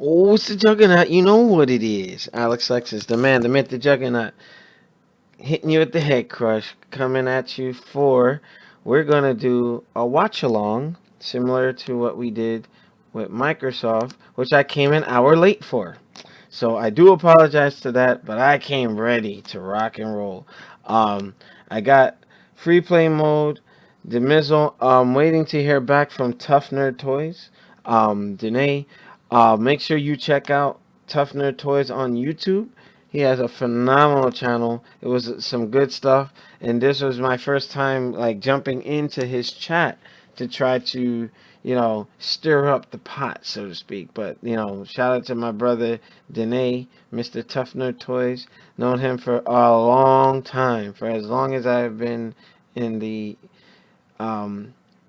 Oh, it's the Juggernaut. You know what it is. Alex Lexus, the man, the myth, the Juggernaut. Hitting you with the head crush. Coming at you for. We're going to do a watch along, similar to what we did with Microsoft, which I came an hour late for. So I do apologize to that, but I came ready to rock and roll. I got free play mode, the Mizzle. Waiting to hear back from Tough Nerd Toys. Danae, make sure you check out Tough Nerd Toys on YouTube. He has a phenomenal channel. It was some good stuff, and this was my first time like jumping into his chat to try to, stir up the pot, so to speak. But shout out to my brother Danae, Mr. Tough Nerd Toys. Known him for a long time, for as long as I've been in the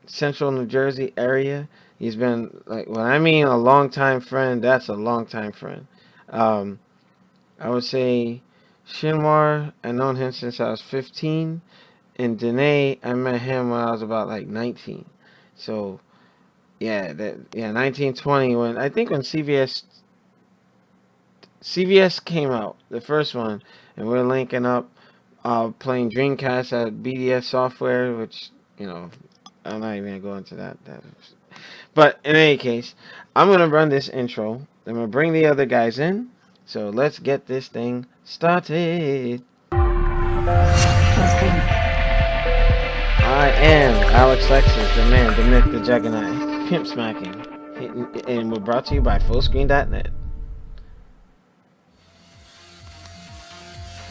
central New Jersey area. He's been like, when I mean a long time friend, that's a long time friend. I would say Shinwar, I known him since I was 15, and Danae, I met him when I was about like 19. So, 1920 when I think when CVS came out, the first one, and we're linking up, playing Dreamcast at BDS Software, which I'm not even gonna go into that. But in any case, I'm gonna run this intro. I'm gonna bring the other guys in. So let's get this thing started. I am Alex Lexus, the man, the myth, the Juggernaut, pimp smacking, and we're brought to you by Fullscreen.net.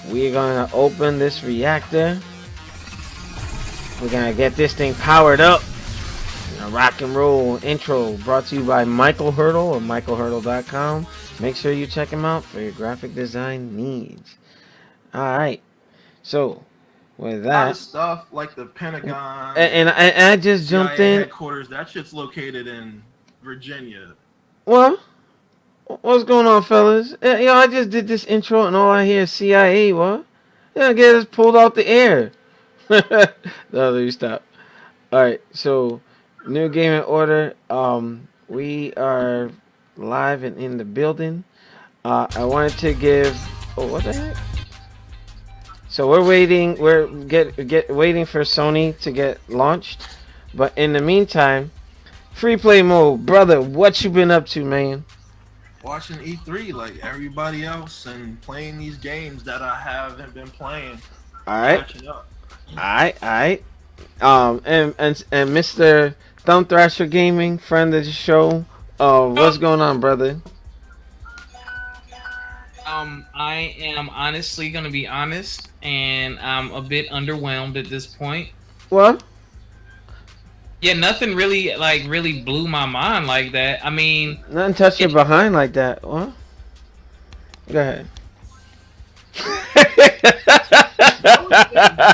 We're gonna open this reactor. We're gonna get this thing powered up. A rock and roll intro brought to you by Michael Hurdle or michaelhurdle.com. Make sure you check him out for your graphic design needs. Alright. So, with that. A lot of stuff like the Pentagon. And I just jumped in. Headquarters. That shit's located in Virginia. What? What's going on, fellas? I just did this intro and all I hear is CIA. What? Get us pulled out the air. No, you stop. Alright, so. Newgamingorder. We are live and in the building. I wanted to give. Oh, what the heck? So we're waiting. We're waiting for Sony to get launched. But in the meantime, free play mode, brother. What you been up to, man? Watching E3 like everybody else and playing these games that I haven't been playing. All right. All right. And Mr. Thumb Thrasher Gaming, friend of the show. What's going on, brother? I am honestly gonna be honest, and I'm a bit underwhelmed at this point. What? Yeah, nothing really blew my mind like that. I mean, nothing touched your behind like that. What? Go ahead.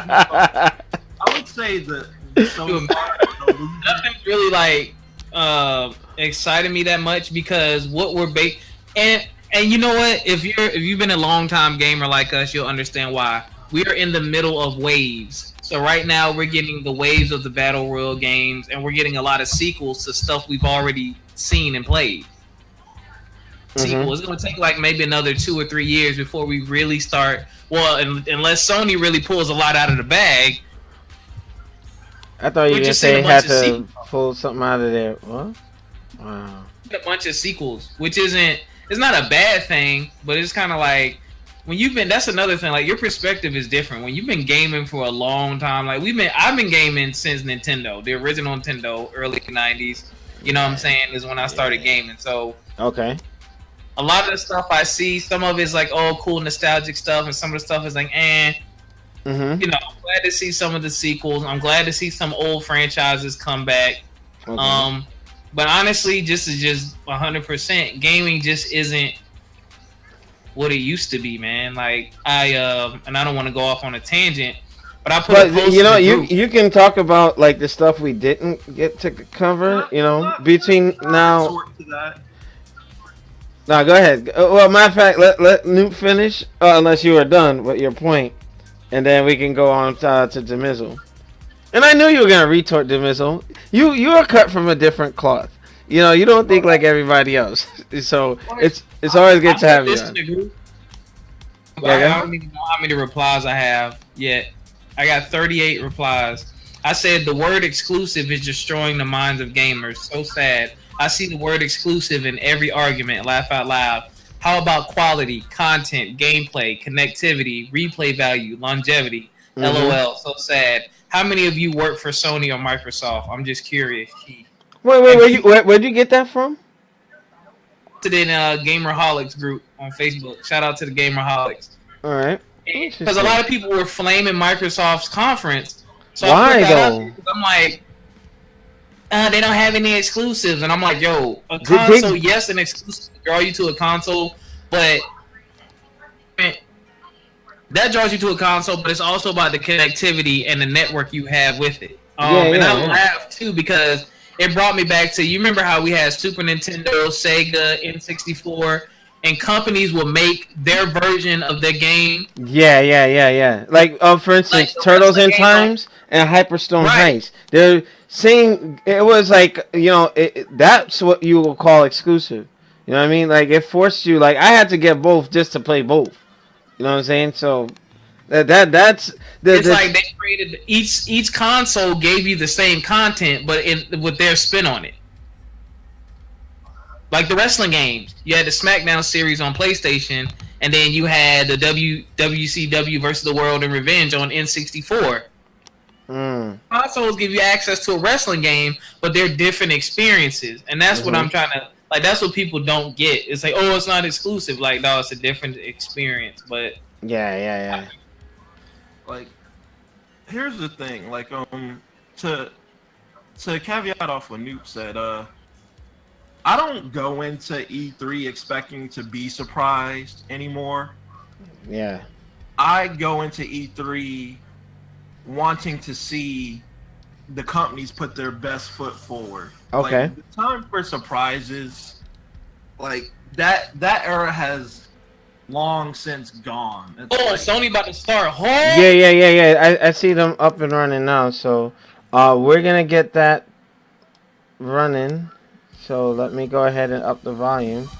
I would say that nothing really excited me that much because what we're and you know what, if you've been a long time gamer like us, you'll understand why. We are in the middle of waves. So right now we're getting the waves of the battle royale games, and we're getting a lot of sequels to stuff we've already seen and played. Sequel. It's going to take like maybe another 2 or 3 years before we really start. Well, unless Sony really pulls a lot out of the bag. I thought you were going to say had to pull something out of there. What? Wow. A bunch of sequels, which it's not a bad thing, but it's kind of like when that's another thing. Like your perspective is different when you've been gaming for a long time. Like I've been gaming since Nintendo, the original Nintendo, early 90s. You know what I'm saying? Is when I started gaming. So okay. A lot of the stuff I see, some of it's like cool nostalgic stuff, and some of the stuff is like I'm glad to see some of the sequels. I'm glad to see some old franchises come back. Okay. But honestly, just 100%, gaming just isn't what it used to be, man. Like and I don't want to go off on a tangent, but I put. But you can talk about like the stuff we didn't get to cover. Between now. No, go ahead. Well, matter of fact, let Newt finish, unless you are done with your point, and then we can go on to Demizzle. And I knew you were gonna retort Demizzle. You are cut from a different cloth. You know, you don't think like everybody else. So it's always good to I have you listen on. to group. Yeah, I don't even know how many replies I have yet. I got 38 replies. I said the word exclusive is destroying the minds of gamers. So sad. I see the word exclusive in every argument. Laugh out loud. How about quality, content, gameplay, connectivity, replay value, longevity? Mm-hmm. LOL. So sad. How many of you work for Sony or Microsoft? I'm just curious. Gee. Wait, And where'd you get that from? posted in a Gamerholics group on Facebook. Shout out to the Gamerholics. All right. Because a Interesting. lot of people were flaming Microsoft's conference. So I put Why that out there though? because I'm like, they don't have any exclusives. And I'm like, yo, a Did console, yes, an exclusive draw you to a console, but that draws you to a console, but it's also about the connectivity and the network you have with it. And I laughed too because it brought me back to, you remember how we had Super Nintendo, Sega, N64, and companies will make their version of their game. Yeah. Like, for instance, Like Turtles in Times and Hyperstone Right. Heist. They're saying it was like, you know, that's what you will call exclusive. You know what I mean? Like, it forced you. Like, I had to get both just to play both. You know what I'm saying? So that's It's like they created each console gave you the same content, but with their spin on it. Like the wrestling games, you had the SmackDown series on PlayStation, and then you had the WCW versus the World and Revenge on N64. Consoles give you access to a wrestling game, but they're different experiences, and that's what I'm trying to like. That's what people don't get. It's like, oh, it's not exclusive. Like, no, it's a different experience. But yeah. Like, here's the thing. Like, to caveat off what Noop said, I don't go into E3 expecting to be surprised anymore. Yeah. I go into E3 wanting to see the companies put their best foot forward. Okay. Like, the time for surprises, like that era has long since gone. It's like, Sony about to start home. Yeah. I see them up and running now. So, we're gonna get that running. So let me go ahead and up the volume.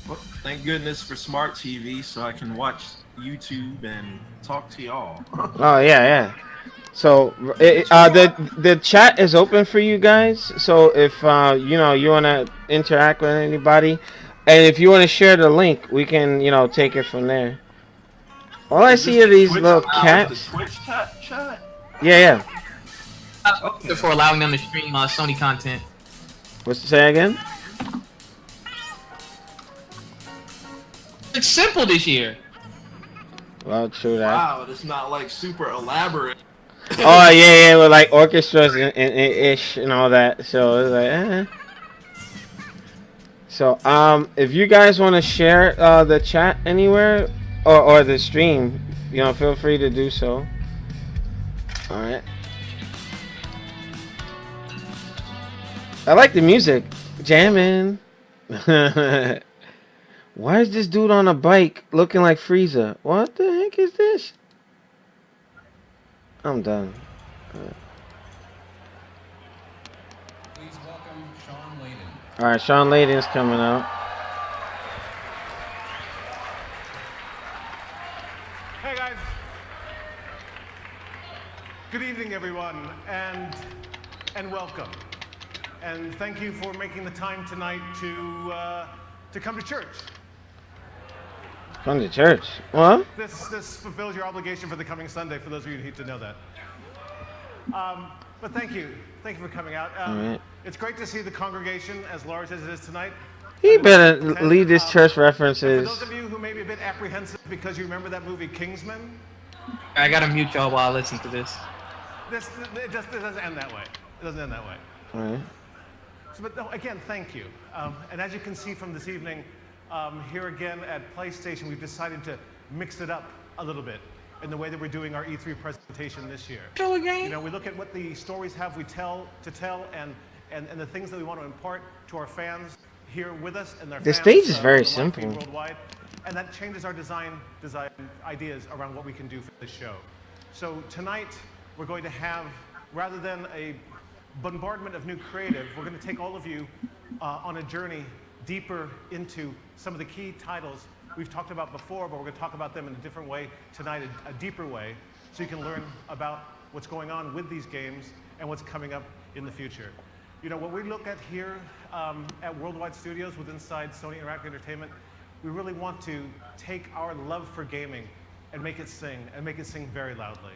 well, thank goodness for smart TV, so I can watch YouTube and talk to y'all. Oh yeah. So the chat is open for you guys. So if you know you want to interact with anybody, and if you want to share the link, we can take it from there. All I see are these little cats. The Twitch chat? Yeah. Okay. For allowing them to stream Sony content. What's to say again? It's simple this year. Well, true that. Wow, it's not like super elaborate. Oh yeah, with like orchestras and ish and all that. So it's like, So if you guys want to share the chat anywhere or the stream, feel free to do so. All right. I like the music, jamming. Why is this dude on a bike looking like Frieza? What the heck is this? I'm done. Please welcome Sean Layden. Alright, Sean Layden's coming out. Hey guys. Good evening everyone and welcome. And thank you for making the time tonight to come to church. Come to church. What? This fulfills your obligation for the coming Sunday, for those of you who need to know that. But thank you for coming out. Right. It's great to see the congregation as large as it is tonight. He better lead his church For references. those of you who may be a bit apprehensive because you remember that movie Kingsman, I gotta mute y'all while I listen to this. it doesn't end that way. It doesn't end that way. Alright. But no, again, thank you. And as you can see from this evening, here again at PlayStation, we've decided to mix it up a little bit in the way that we're doing our E3 presentation this year. We look at what the stories have we tell and the things that we want to impart to our fans here with us and their The fans, stage is very on the live feed simple. worldwide, and that changes our design ideas around what we can do for this show. So tonight we're going to have, rather than a bombardment of new creative, we're going to take all of you on a journey deeper into some of the key titles we've talked about before, but we're going to talk about them in a different way tonight, a deeper way, so you can learn about what's going on with these games and what's coming up in the future. You know, what we look at here at Worldwide Studios with inside Sony Interactive Entertainment, we really want to take our love for gaming and make it sing very loudly.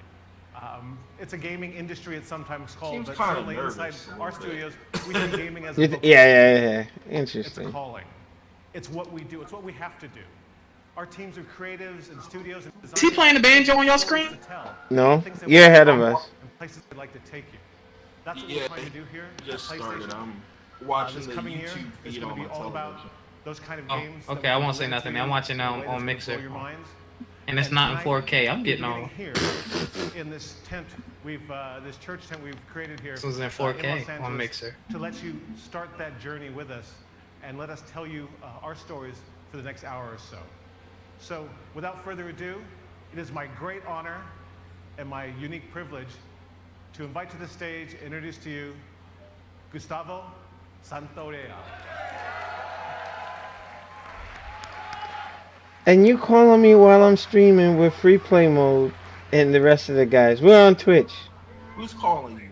It's a gaming industry, it's sometimes called, Seems but kinda certainly inside nervous a our little bit. studios, we see gaming as a vocation. Yeah. It's a Interesting. calling. It's what we do. It's what we have to do. Our teams of creatives and studios and designers. Is he playing the banjo on your screen? to tell, No, things that you're we ahead do of us. and places they'd like to take you. That's what Yeah, we're trying to do here. at Just started. PlayStation. I'm watching This the coming year YouTube is feed going on to my be all about television. those kind of Oh, games. okay, that I will won't say deliver nothing. to I'm you watching in a now way that's on gonna Mixer. blow your minds. And it's not in tonight, 4K. I'm getting beginning old. here in this tent this church tent we've created here. This was in Los 4K on Angeles, Mixer. to let you start that journey with us and let us tell you our stories for the next hour or so. So, without further ado, it is my great honor and my unique privilege to invite to the stage, introduce to you, Gustavo Santorea. And you calling me while I'm streaming with free play mode and the rest of the guys. We're on Twitch. Who's calling you?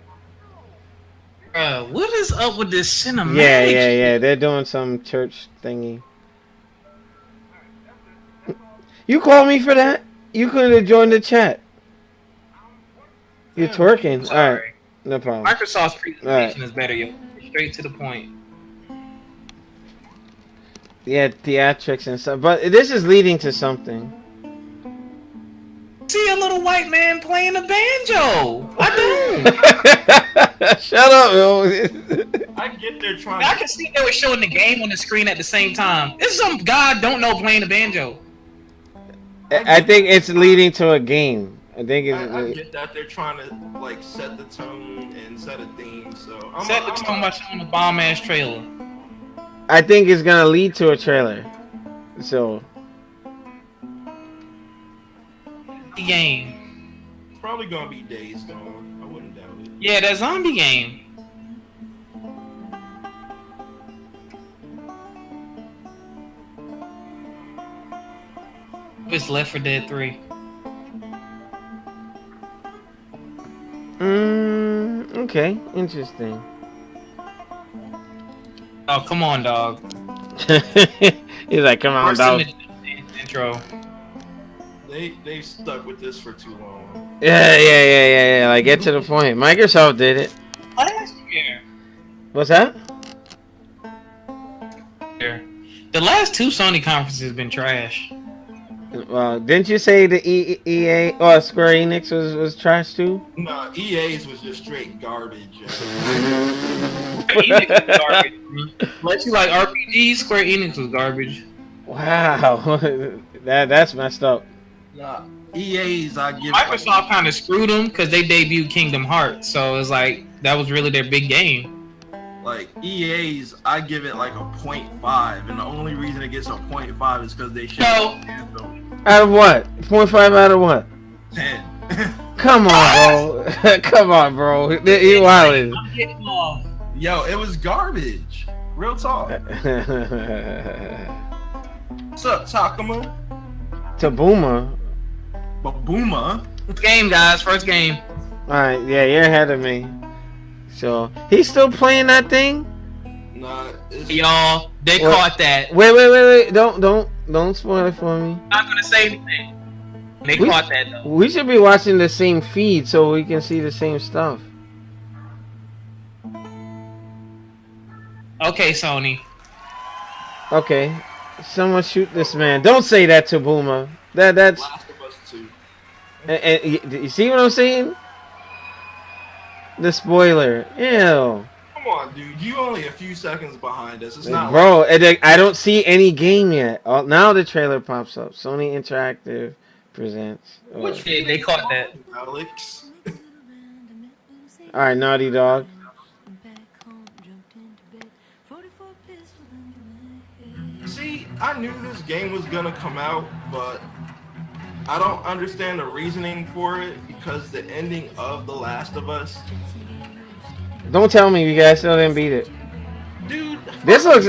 Bruh, what is up with this cinematic? Yeah. They're doing some church thingy. You called me for that? You could have joined the chat. You're twerking. Sorry. Alright. No problem. Microsoft's presentation Alright. is better, yo. Straight to the point. Yeah, theatrics and stuff. But this is leading to something. See a little white man playing a banjo. I do. Shut up, yo. I get they're trying I to. can see they were showing the game on the screen at the same time. This is some guy I don't know playing the banjo. I think it's leading to a game. I think I it's. get that they're trying to like set the tone and set a theme. So Set the tone by showing a bomb ass trailer. I think it's gonna lead to a trailer. So. The game. It's probably gonna be Days Gone. I wouldn't doubt it. Yeah, that zombie game. It's Left 4 Dead 3. Okay, interesting. Oh, come on, dog. He's like, come on, First dog. intro. They stuck with this for too long. Yeah. Like, get to the point. Microsoft did it. Last year. What's that? The last two Sony conferences have been trash. Well, didn't you say the EA or Square Enix was trash too? Nah, EA's was just straight garbage. Enix was garbage. Unless you like RPGs, Square Enix was garbage. Wow, that's messed up. Nah, EA's I give. Microsoft kind of screwed them because they debuted Kingdom Hearts, so it's like that was really their big game. Like EA's, I give it like a 0.5, and the only reason it gets a 0.5 is because they should. No. Out of what? 0.5 out of what? 10. Come on, bro. Come on, bro. You wildin'. I'm getting off. Yo, it was garbage. Real talk. What's up, Takuma? Tabuma. Babuma? First game, guys. First game. Alright, yeah, you're ahead of me. So, he's still playing that thing? Nah, it's Y'all, they What? caught that. Wait. Don't spoil it for me. I'm not gonna say anything. They We- caught that though. We should be watching the same feed so we can see the same stuff. Okay, Sony. Okay. Someone shoot this man. Don't say that to Boomer. That's Last of Us 2. and you see what I'm saying? The spoiler. Ew. Come on, dude. You only a few seconds behind us. It's not Bro, I don't see any game yet. Oh, now the trailer pops up. Sony Interactive presents. Which Yeah, they caught that. Alex. Alright, Naughty Dog. See, I knew this game was gonna come out, but I don't understand the reasoning for it because the ending of The Last of Us Don't tell me you guys still didn't beat it. Dude, This looks.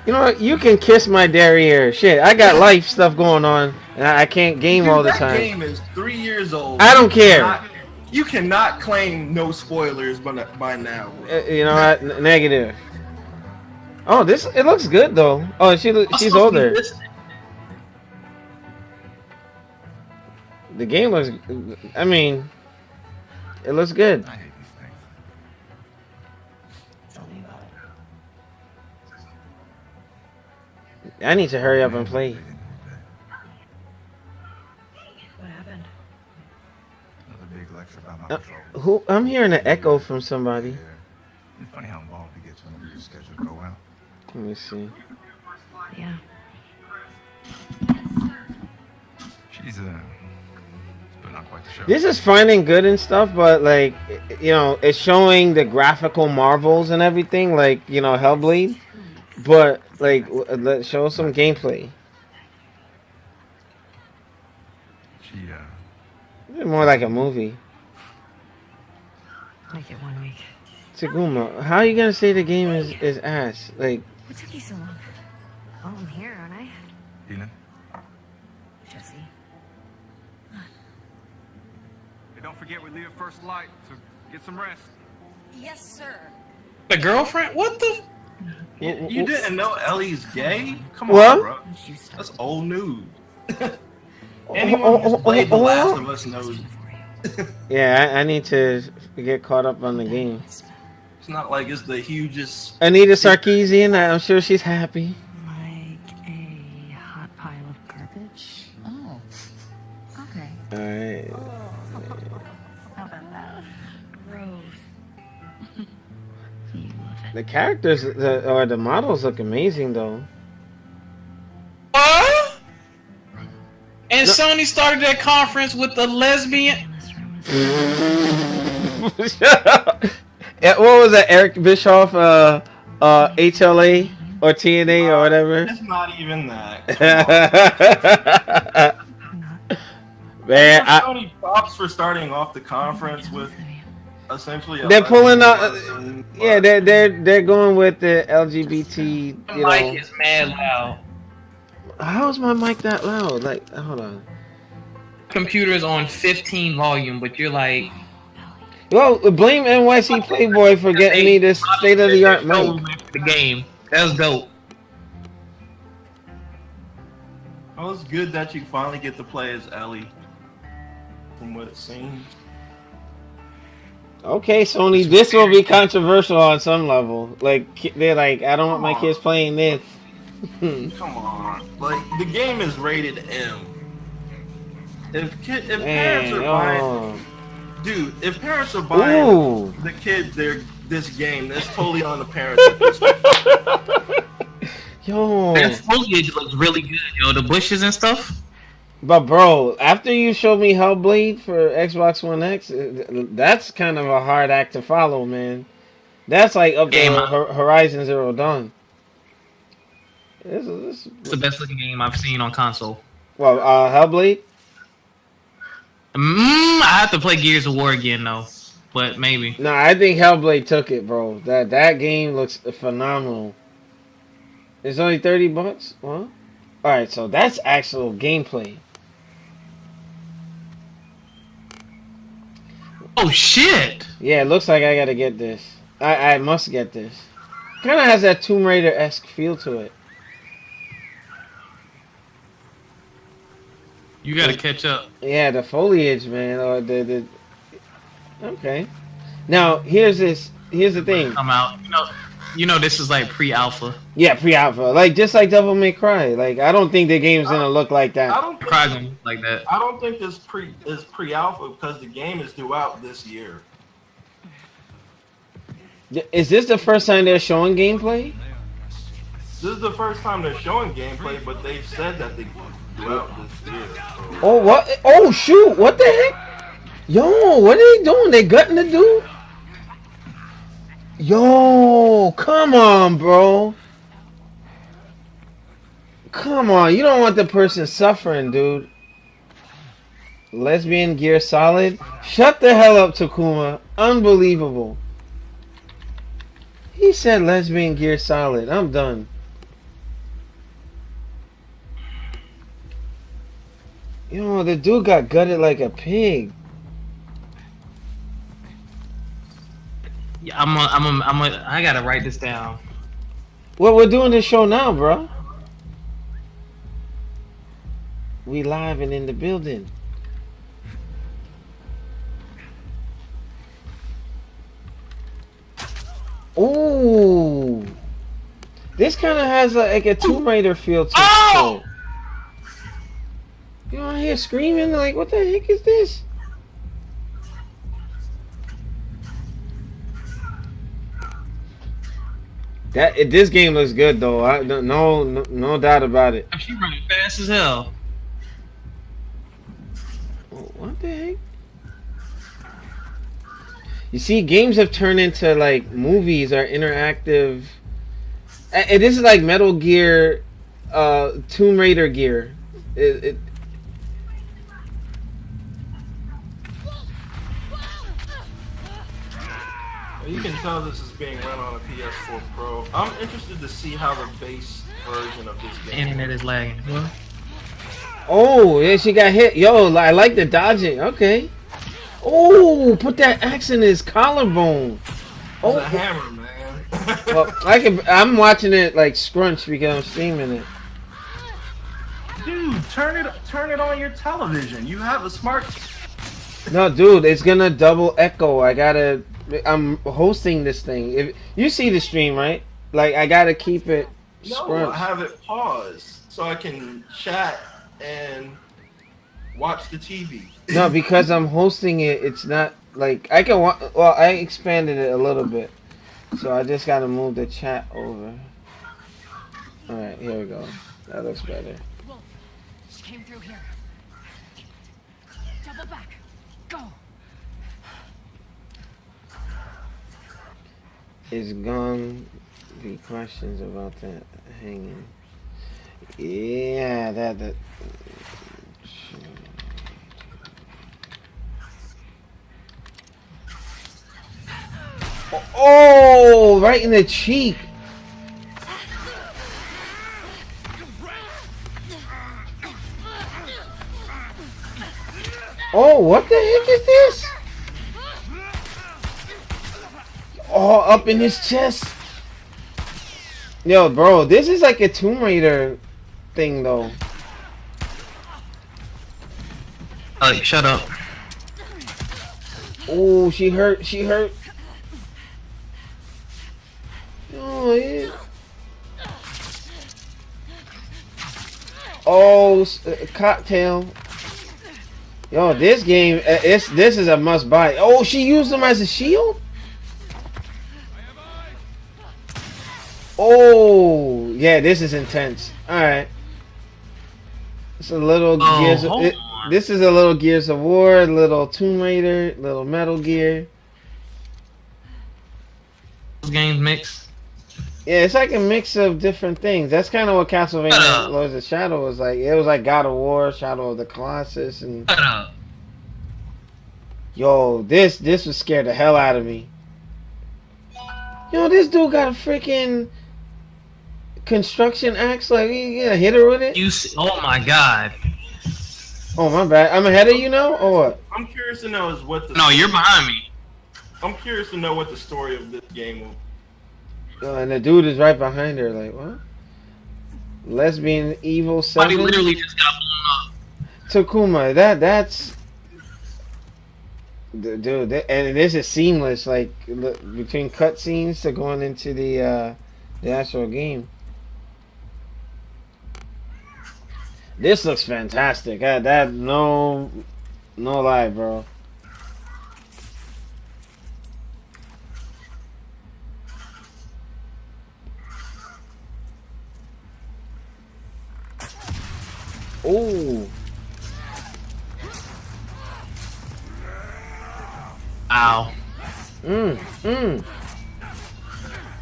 You know what? You can kiss my derriere. Shit, I got life stuff going on, and I can't game dude, all the that time. game is 3 years old. I don't care. You cannot claim no spoilers by now. You know what? Negative. Oh, it looks good though. Oh, she's older. The game looks. I mean, it looks good. I hate these things. Tell me about it. I need to hurry up and play. What happened? Another big lecture about my patrol. Who? I'm hearing an echo from somebody. It's funny how involved it gets whenever your schedule go out. Let me see. Yeah. She's but not quite the show. This is fine and good and stuff, but like, you know, it's showing the graphical marvels and everything, like, you know, Hellblade. But like, let's show some gameplay. She It's more like a movie. Make it 1 week. Taguma, how are you gonna say the game is ass? Like, What took you so long? Oh, I'm here, aren't I? Eden. Jesse. Hey, don't forget we leave at first light, so get some rest. Yes, sir. The girlfriend? What the? You didn't know Ellie's gay? Come What? on, bro. Don't you stop. That's old news. Anyone who's played The Last of Us knows. yeah, I need to get caught up on the game. It's not like it's the hugest. Anita Sarkeesian, I'm sure she's happy. Like a hot pile of garbage. Oh. Okay. Alright. How about that? Gross. You love it. The characters or the models look amazing though. What? And Sony started that conference with the lesbian. In this room is Yeah, what was that? Eric Bischoff, HLA or TNA or whatever. It's not even that. Man, Sony props for starting off the conference with essentially. they're pulling out. lesbian, Yeah, but- they're going with the LGBT. The You mic know, is mad loud. how is my mic that loud? Like, hold on. Computer is on 15 volume, but you're like. Well, blame NYC Playboy for getting me this state of the art mic. The game. That was dope. Well, it's good that you finally get to play as Ellie. From what it seems. Okay, Sony, this will be controversial on some level. Like, they're like, I don't want my kids playing this. Come on, like the game is rated M. If parents are buying, dude, if parents are buying Ooh. the kid this game, that's totally on the parents. At this point. Yo. That foliage looks really good, yo. The bushes and stuff. But bro, after you showed me Hellblade for Xbox One X, that's kind of a hard act to follow, man. That's like up Game to Horizon Zero Dawn. This, It's the best looking game I've seen on console. well, Hellblade? I have to play Gears of War again though, but maybe. No, I think Hellblade took it, bro. That game looks phenomenal. It's only $30. Well, all right, so that's actual gameplay. Oh shit! Yeah, it looks like I gotta get this. I must get this. Kind of has that Tomb Raider-esque feel to it. You gotta catch up. Yeah, the foliage, man. Or the. Okay. Now here's this. Here's the thing. Come out. You know this is like pre-alpha. Yeah, pre-alpha. Like just like Devil May Cry. Like I don't think the game's gonna look like I that. don't Cry think, gonna look like that. I don't think this is pre-alpha because the game is due out this year. Is this the first time they're showing gameplay? This is the first time they're showing gameplay, but they've said that they due out this year. So. Oh what? Oh shoot! What the heck? Yo, what are they doing? They gutting the dude? Yo, come on, bro. Come on, you don't want the person suffering, dude. Lesbian Gear Solid? Shut the hell up, Takuma. Unbelievable. He said lesbian gear solid. I'm done. You know, the dude got gutted like a pig. Yeah, I gotta write this down. Well, we're doing this show now, bro. We live and in the building. Ooh. This kind of has like a Tomb Raider feel to it. Oh! You know, I hear screaming like, what the heck is this? This game looks good though. No doubt about it. She running fast as hell. What the heck? You see, games have turned into like movies or interactive. And this is like Metal Gear, Tomb Raider gear. You can tell this is being run on a PS4 Pro. I'm interested to see how the base version of this The game. internet is lagging. What? Oh, yeah, she got hit. Yo, I like the dodging. Okay. Oh, put that axe in his collarbone. It's a hammer, man. Well, I'm watching it like scrunch because I'm streaming it. Dude, turn it on your television. You have a smart. No, dude, it's gonna double echo. I'm hosting this thing. If you see the stream, right? Like I gotta keep it No, scrunched. I have it paused so I can chat and watch the TV. No, because I'm hosting it. It's not like I can. Well, I expanded it a little bit, so I just gotta move the chat over. All right, here we go. That looks better. Wolf, she came through here. Double back. Go. It's gonna be questions about that hanging. Yeah, that. Oh, right in the cheek. Oh, what the heck is this? Oh, up in his chest. Yo, bro, this is like a Tomb Raider thing, though. Shut up. Oh, she hurt. She hurt. Oh, yeah. Oh, cocktail. Yo, this game, this is a must buy. Oh, she used him as a shield? Oh, yeah, this is intense. Alright. It's a little Gears of, this is a little Gears of War, a little Tomb Raider, little Metal Gear. Those games mix. Yeah, it's like a mix of different things. That's kind of what Castlevania Lords of Shadow was like. It was like God of War, Shadow of the Colossus, and yo, this was scared the hell out of me. Yo, this dude got a freaking construction axe. Like, you gonna hit her with it? Oh my god. Oh my bad. I'm ahead of you now, or what? I'm curious to know is what the. No, you're behind me. I'm curious to know what the story of this game will. And the dude is right behind her. Like, what? Lesbian Evil 7? Somebody literally just got blown up. Takuma, that's... Dude, and this is seamless, like, between cutscenes to going into the actual game. This looks fantastic. No lie, bro. Oh. Ow.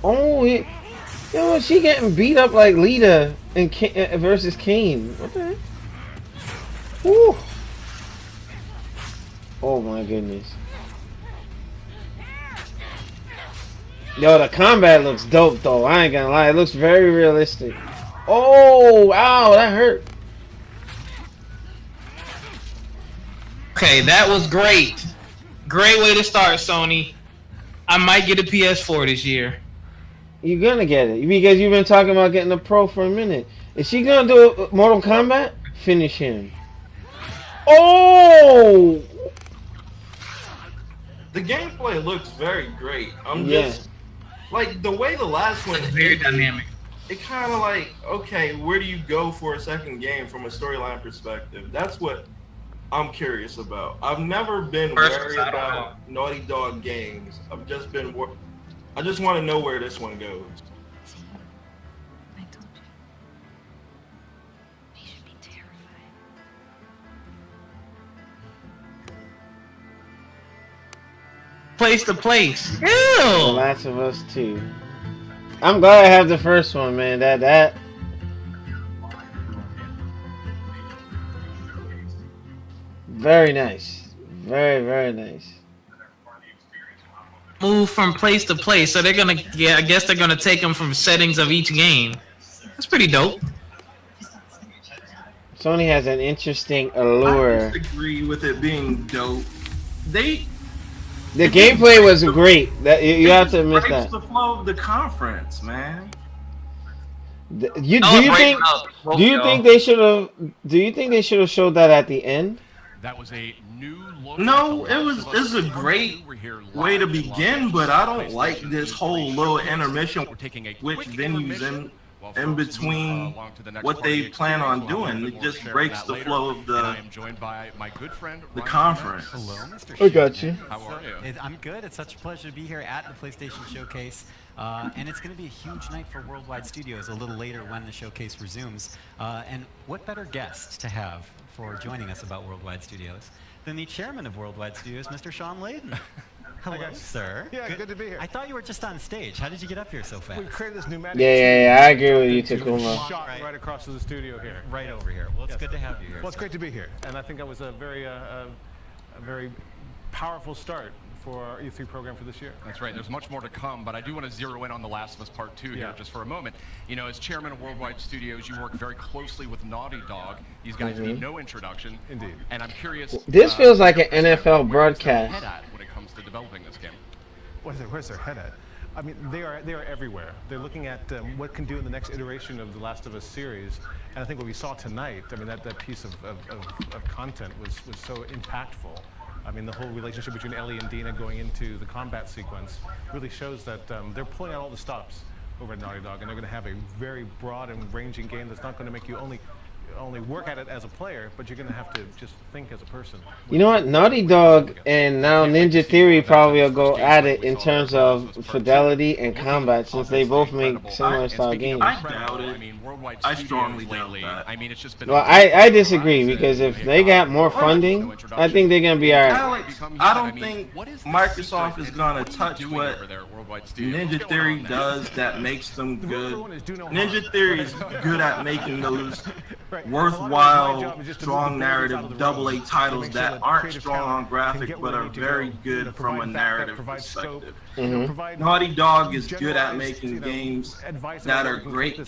Oh, yo, she getting beat up like Lita in versus Kane. What the heck? Woo. Oh my goodness. Yo, the combat looks dope though. I ain't gonna lie, it looks very realistic. Oh, ow, that hurt. Okay, that was great. Great way to start, Sony. I might get a PS4 this year. You're gonna get it because you've been talking about getting a pro for a minute. Is she gonna do Mortal Kombat? Finish him. Oh! The gameplay looks very great. I'm just like the way the last one. It's very dynamic. It kind of like, okay, where do you go for a second game from a storyline perspective? That's what I'm curious about. I've never been worried about Naughty Dog games. I've just been. I just want to know where this one goes. See, I told you. He should be terrified. Place to place. The Ew. Last of Us 2. I'm glad I have the first one, man. That. Very nice. Very, very nice. Move from place to place, so they're gonna. Yeah, I guess they're gonna take them from settings of each game. That's pretty dope. Sony has an interesting allure. I disagree with it being dope. The gameplay was great. That you have to admit that. The flow of the conference, man. Do you think they should have? Do you think they should have showed that at the end? That was a new look. No, it was a great way to begin, but I don't like this whole little intermission which venues in between what they plan on doing. It just breaks the flow of the conference. Hello, Mr. I got you. How are you? I'm good. It's such a pleasure to be here at the PlayStation Showcase. And it's going to be a huge night for Worldwide Studios a little later when the showcase resumes. And what better guest to have for joining us about Worldwide Studios than the chairman of Worldwide Studios, Mr. Sean Layden. Hello, sir. Yeah, good to be here. I thought you were just on stage. How did you get up here so fast? We created this pneumatic. Yeah. I agree with you, Takuma. Shot right across to the studio here. Right over here. Well, it's good to have you here. Well, it's great to be here, and I think that was a very powerful start for our E3 program for this year. That's right. There's much more to come, but I do want to zero in on The Last of Us Part 2 here just for a moment. You know, as chairman of Worldwide Studios, you work very closely with Naughty Dog. These guys need no introduction. Indeed. And I'm curious. This feels like an NFL broadcast. Head at when it comes to developing this game. Where's their head at? I mean, they are everywhere. They're looking at what can do in the next iteration of the Last of Us series, and I think what we saw tonight. I mean, that piece of content was so impactful. I mean, the whole relationship between Ellie and Dina going into the combat sequence really shows that they're pulling out all the stops over at Naughty Dog, and they're going to have a very broad and ranging game that's not going to make you only work at it as a player, but you're going to have to just think as a person. You know what? Naughty Dog and now Ninja Theory probably will go at it in terms of fidelity and combat, since they both make similar style games. I doubt it. I strongly doubt that. I mean, it's just been. Well, I disagree, because if they got more funding, I think they're gonna be alright. Alex, I don't think Microsoft is gonna touch what Ninja Theory does that makes them good. Ninja Theory is good at making those worthwhile, strong narrative AA titles that aren't strong on graphic but are very good from a narrative perspective. Naughty Dog is good at making games that are great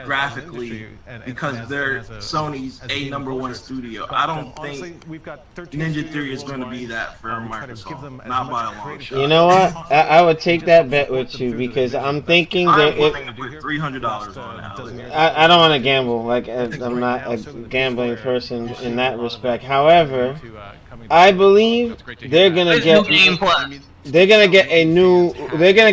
graphically because they're Sony's #1 studio. I don't think Ninja Theory is going to be that for Microsoft, not by a long shot. You know what? I would take that bet with you, because I'm thinking that I'm willing to put $300 on it. I don't want to gamble. Like, I'm not a gambling person in that respect. However, I believe they're gonna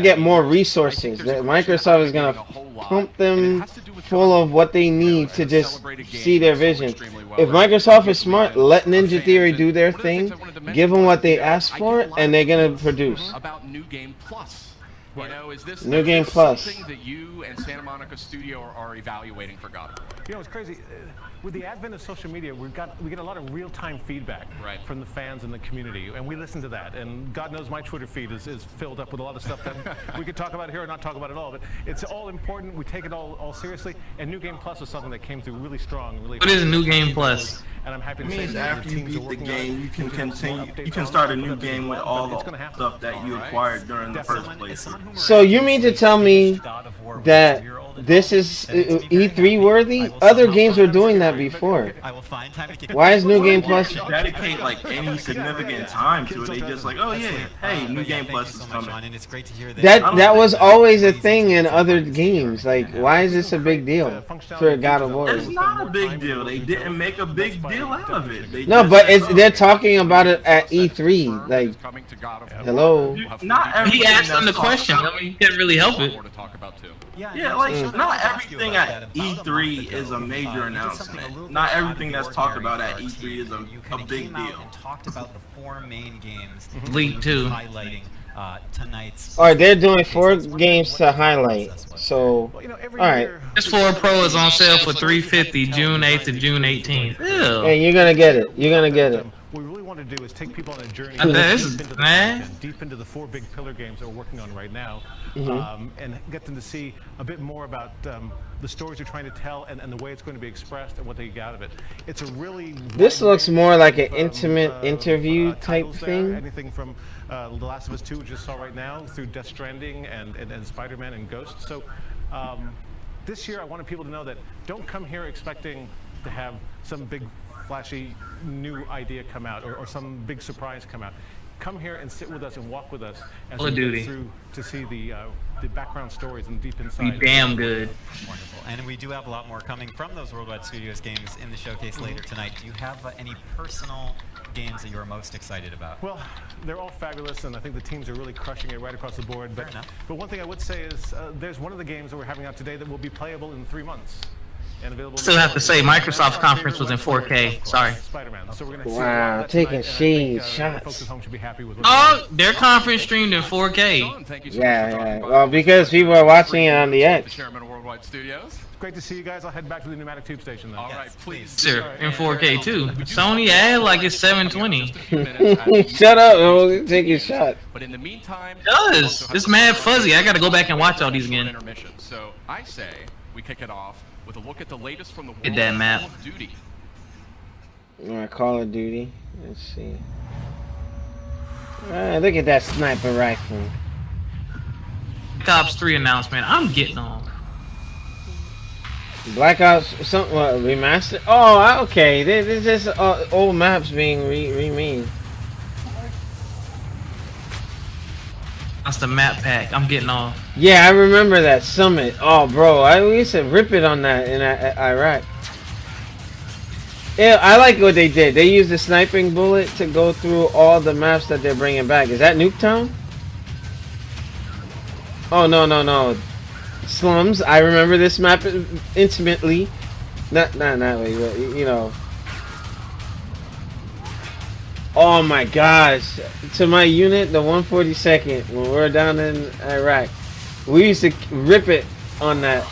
get more resources. That Microsoft is gonna pump them full of what they need to just see their vision. If Microsoft is smart, let Ninja Theory do their thing, give them what they ask for, and they're gonna produce. About New Game Plus. You know, is this New Game Plus something that you and Santa Monica Studio are evaluating for God of War? You know, it's crazy. With the advent of social media, we get a lot of real-time feedback from the fans and the community, and we listen to that. And God knows my Twitter feed is filled up with a lot of stuff that we could talk about here or not talk about at all. But it's all important. We take it all seriously. And New Game Plus is something that came through really strong. Really. What is New Game Plus? and I'm happy It to say means that after the you teams are beat the working game, on you can more continue. updates You can on start a it, new but game with it's all gonna the happen. stuff that you acquired during the first place. So you mean to tell me that this is E3 worthy? Other games were doing that before. I will find time to get Why is New Game Plus? Dedicate like any significant time to it. They just like, oh yeah, hey, New Game Plus is coming. And it's great to hear That was always a thing in other games. Like, why is this a big deal for God of War? It's not a big deal. They didn't make a big deal out of it. They No, just but said, they're talking about it at E3. Like, hello. Not everything He asked them the that's talked question. about- I mean, you can't really help it. Yeah, like not everything at E3 is a major announcement. Not everything that's talked about at E3 is a big deal. Talked about the 4 main games. League 2. Highlighting tonight's. Alright, they're doing 4 games to highlight. So, alright. PS4 Pro is on sale for $350 June 8th to June 18th. Ew. Hey, you're gonna get it. You're gonna get it. What we really want to do is take people on a journey deep into the 4 big pillar games that we're working on right now, and get them to see a bit more about the stories you're trying to tell and the way it's going to be expressed and what they get out of it. It's a really This looks more like an intimate interview type thing. Anything from The Last of Us 2, which you saw right now, through Death Stranding and Spider-Man and Ghost. So this year I wanted people to know that don't come here expecting to have some big flashy new idea come out or some big surprise come out. Come here and sit with us and walk with us as we go through to see the background stories and deep inside. Be damn good. Wonderful. And we do have a lot more coming from those Worldwide Studios games in the showcase later tonight. Do you have any personal games that you're most excited about? Well, they're all fabulous, and I think the teams are really crushing it right across the board. But one thing I would say is there's one of the games that we're having out today that will be playable in 3 months. Still have to say, Microsoft's conference was in 4K. Sorry. Wow, taking shade shots. Oh, their conference streamed in 4K. Yeah. Well, because people are watching it on the X. Chairman of Worldwide Studios. Great to see you guys. I'll head back to the pneumatic tube station then. All right, please. Sir, in 4K too. Sony ad like it's 720. Shut up, oh, take your shot. But in the meantime, It does. It's mad fuzzy. I gotta go back and watch all these again. So I say we kick it off with a look at the latest from the world Get that map. Call of Duty. Alright, Call of Duty. Let's see. Alright, look at that sniper rifle. Black Ops 3 announcement. I'm getting on. Black Ops, something remastered? Oh, okay. This is just old maps being remade. That's the map pack. I'm getting on. Yeah, I remember that summit. Oh, bro, we used to rip it on that in Iraq. Yeah, I like what they did. They used the sniping bullet to go through all the maps that they're bringing back. Is that Nuketown? Oh, no. Slums. I remember this map intimately. Not way, but you know. Oh my gosh. To my unit, the 142nd, when we were down in Iraq, we used to rip it on that.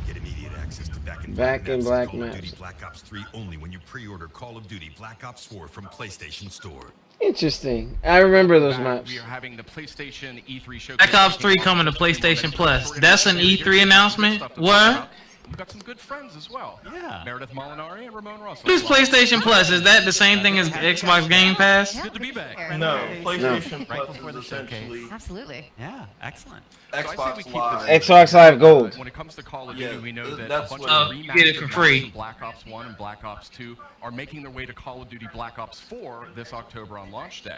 Get immediate access to Back in Black Call of maps. Duty Black Ops 3 only when you pre-order Call of Duty Black Ops 4 from PlayStation Store. Interesting. I remember those maps. We are having the PlayStation E3 showcase. Black Ops 3 coming to PlayStation Plus. That's an E3 announcement? What? We've got some good friends as well. Yeah. Meredith Molinari and Ramon Russell. What is PlayStation Plus? Is that the same thing as Xbox Game Pass? Good to be back. No, PlayStation Right Plus before is the showcase. essentially Absolutely. Yeah, excellent. Xbox Live. Xbox Live Gold. When it comes to Call of Duty, Yeah, we know that a that's bunch what- of you get it for free. remastered Black Ops 1 and Black Ops 2 are making their way to Call of Duty Black Ops 4 this October on launch day.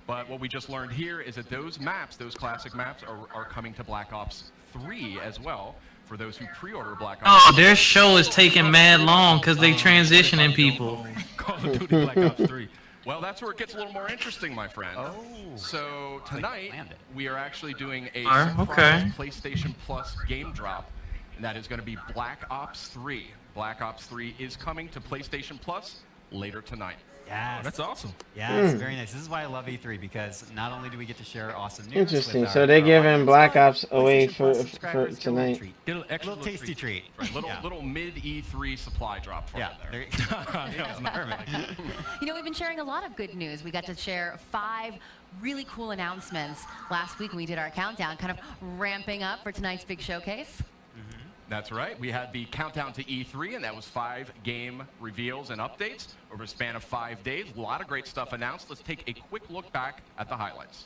But what we just learned here is that those maps, those classic maps, are coming to Black Ops 3 as well. For those who pre-order Black Ops. Oh, their show is taking mad long because they transitioning people. Call of Duty Black Ops 3. Well, that's where it gets a little more interesting, my friend. Oh. So tonight we are actually doing a Okay. surprise PlayStation Plus game drop, and that is going to be Black Ops 3. Black Ops 3 is coming to PlayStation Plus later tonight. Yes. That's awesome. Yes, very nice. This is why I love E3, because not only do we get to share awesome news. Interesting. With So our they're giving audience, Black but Ops away PlayStation for Plus subscribers get a little tonight. treat. Get a Little tasty treat. Right, little Yeah. little mid E3 supply drop for Yeah, you there. perfect. You know, we've been sharing a lot of good news. We got to share 5 really cool announcements last week when we did our countdown, kind of ramping up for tonight's big showcase. That's right. We had the countdown to E3, and that was 5 game reveals and updates over a span of 5 days. A lot of great stuff announced. Let's take a quick look back at the highlights.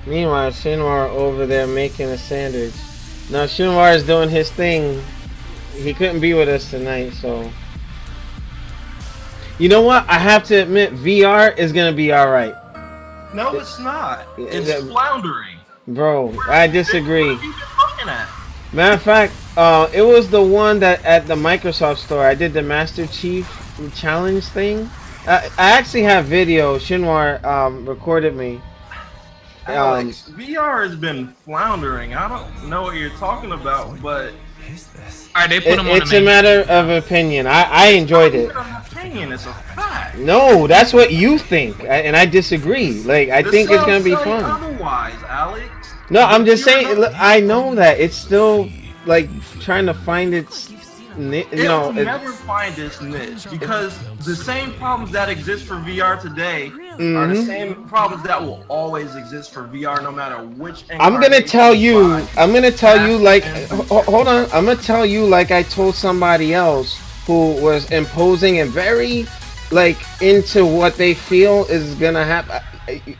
Meanwhile, Shinwar over there making a sandwich. Now Shinwar is doing his thing. He couldn't be with us tonight, so. You know what? I have to admit, VR is gonna be all right. No, it's not. It's floundering. Bro, I disagree. What have you been looking at? Matter of fact, it was the one that at the Microsoft store I did the Master Chief challenge thing. I actually have video. Shinwar recorded me. Alex, VR has been floundering. I don't know what you're talking about, but they put them on it's a matter of opinion. I enjoyed it. Opinion, it's a fact. No, that's what you think, and I disagree. Like I think it's gonna be fun. Otherwise, Alex. No, I'm just saying. I know that it's still like trying to find its. It'll never find its niche because the same problems that exist for VR today are the same problems that will always exist for VR, no matter which. I'm gonna tell you. I'm gonna tell you like. Hold on. I'm gonna tell you like I told somebody else who was imposing and very like into what they feel is gonna happen.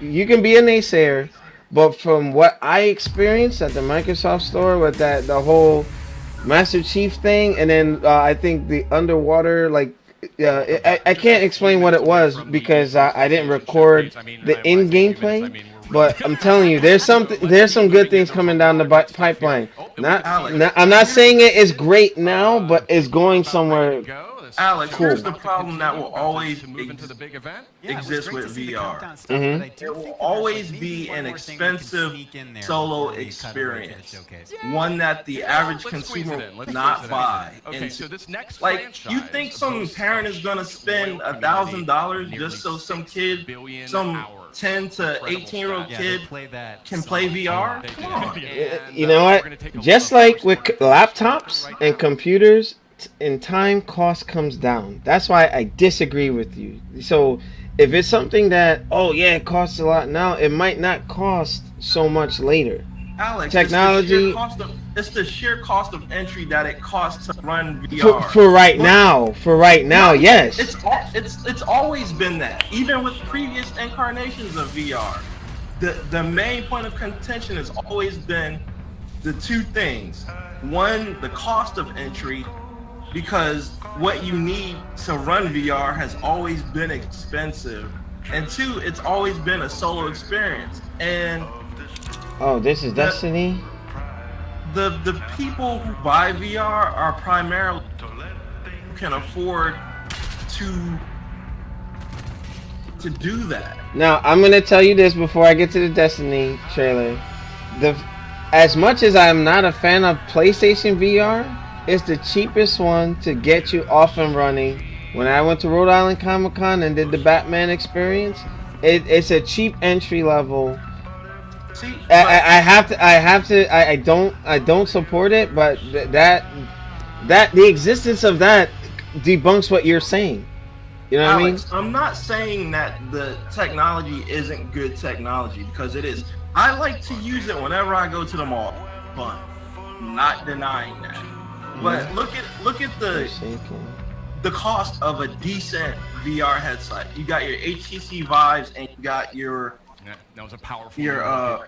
You can be a naysayer, but from what I experienced at the Microsoft store with the whole Master Chief thing, and then I think the underwater like I can't explain what it was because I didn't record the in-game play, but I'm telling you there's some good things coming down the pipeline. I'm not saying it is great now, but it's going somewhere. Alex, here's the problem that will always exist with VR. It will always be an expensive solo experience, one that the average consumer will not buy. Like, you think some parent is gonna spend $1,000 just so some kid, some 10 to 18-year-old kid can play VR? Come on. You know what? Just like with laptops and computers, in time, cost comes down. That's why I disagree with you. So if it's something that, oh yeah, it costs a lot now, it might not cost so much later. Alex, technology. It's the sheer cost of entry that it costs to run VR. For right now, yes. It's always been that. Even with previous incarnations of VR, the main point of contention has always been the two things. One, the cost of entry, because what you need to run VR has always been expensive, and two, it's always been a solo experience. And oh, this is Destiny. The people who buy VR are primarily who can afford to do that. Now I'm gonna tell you this before I get to the Destiny trailer. As much as I'm not a fan of PlayStation VR, it's the cheapest one to get you off and running. When I went to Rhode Island Comic Con and did the Batman experience, it's a cheap entry level. See, I don't support it, but that the existence of that debunks what you're saying. You know what Alex, I mean? I'm not saying that the technology isn't good technology, because it is. I like to use it whenever I go to the mall. Fun. I'm not denying that. But look at the cost of a decent VR headset. You got your HTC Vives and you got your that was a powerful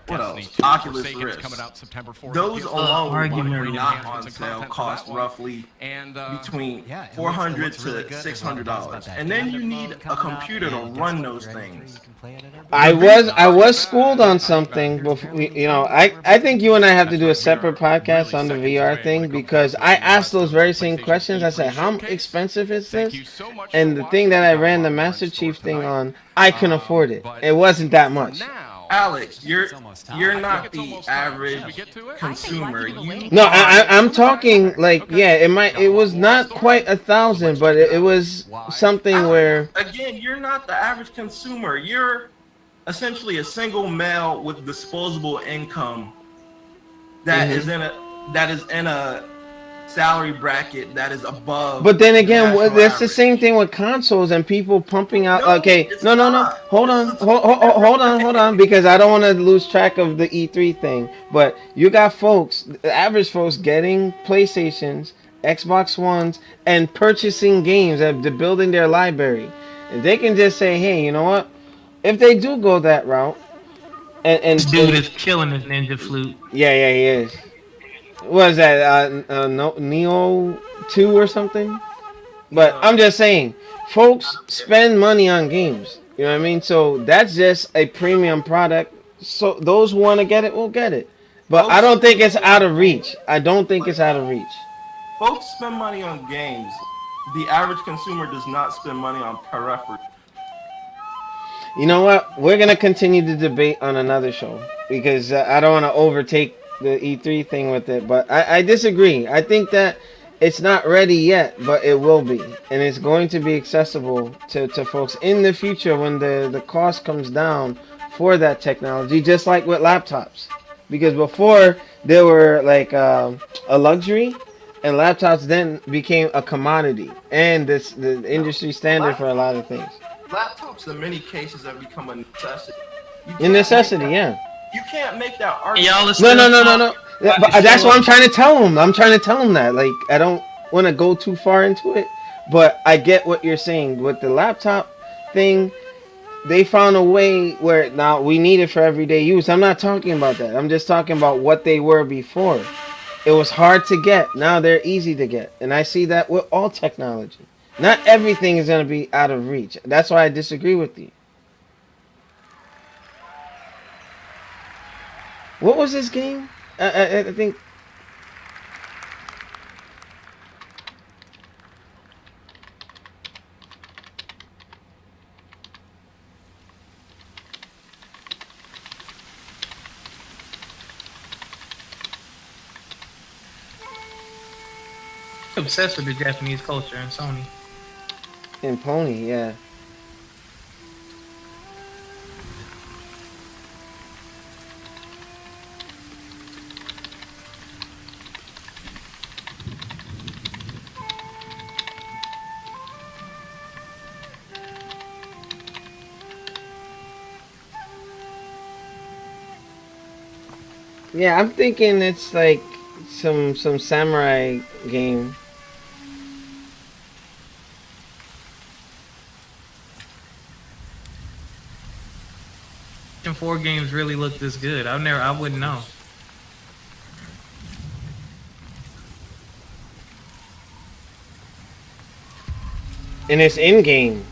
what else? Oculus Rift. Coming out September 4th. Those alone, not on sale, cost roughly between $400 to $600, and then you need a computer to run those things. I was schooled on something before. You know, I think you and I have to do a separate podcast on the VR thing, because I asked those very same questions. I said, how expensive is this? And the thing that I ran the Master Chief thing on, I can afford it. It wasn't that much. Alex, you're not the average consumer. No, I'm talking like, yeah, it was not quite 1,000, but it was something where. Again, you're not the average consumer. You're essentially a single male with disposable income that is in a salary bracket that is above. But then again, national that's the average. same thing with consoles and people pumping out. No, Okay, it's no. not. Hold on, hold on, because I don't want to lose track of the E3 thing. But you got folks, the average folks, getting PlayStations, Xbox Ones, and purchasing games, and building their library. And they can just say, hey, you know what? If they do go that route, This dude is killing this ninja flute. yeah, he is. What is that? Neo 2 or something? But I'm just saying, folks spend money on games. You know what I mean? So that's just a premium product. So those who want to get it will get it. But I don't think it's out of reach. I don't think it's out of reach. Folks spend money on games. The average consumer does not spend money on peripherals. You know what? We're going to continue the debate on another show. Because I don't want to overtake the E3 thing with it. But I disagree. I think that it's not ready yet, but it will be. And it's going to be accessible to folks in the future when the cost comes down for that technology, just like with laptops. Because before, they were like a luxury, and laptops then became a commodity. And the industry standard for a lot of things. Laptops, in many cases, have become a necessity. A necessity, yeah. You can't make that argument. No. But that's what I'm trying to tell him. I'm trying to tell him that. Like, I don't want to go too far into it, but I get what you're saying. With the laptop thing, they found a way where now we need it for everyday use. I'm not talking about that. I'm just talking about what they were before. It was hard to get. Now they're easy to get. And I see that with all technology. Not everything is going to be out of reach. That's why I disagree with you. What was this game? I think... Obsessed with the Japanese culture and Sony. And Pony, yeah. Yeah, I'm thinking it's like some samurai game. PlayStation 4 games really look this good. I wouldn't know. And it's in game.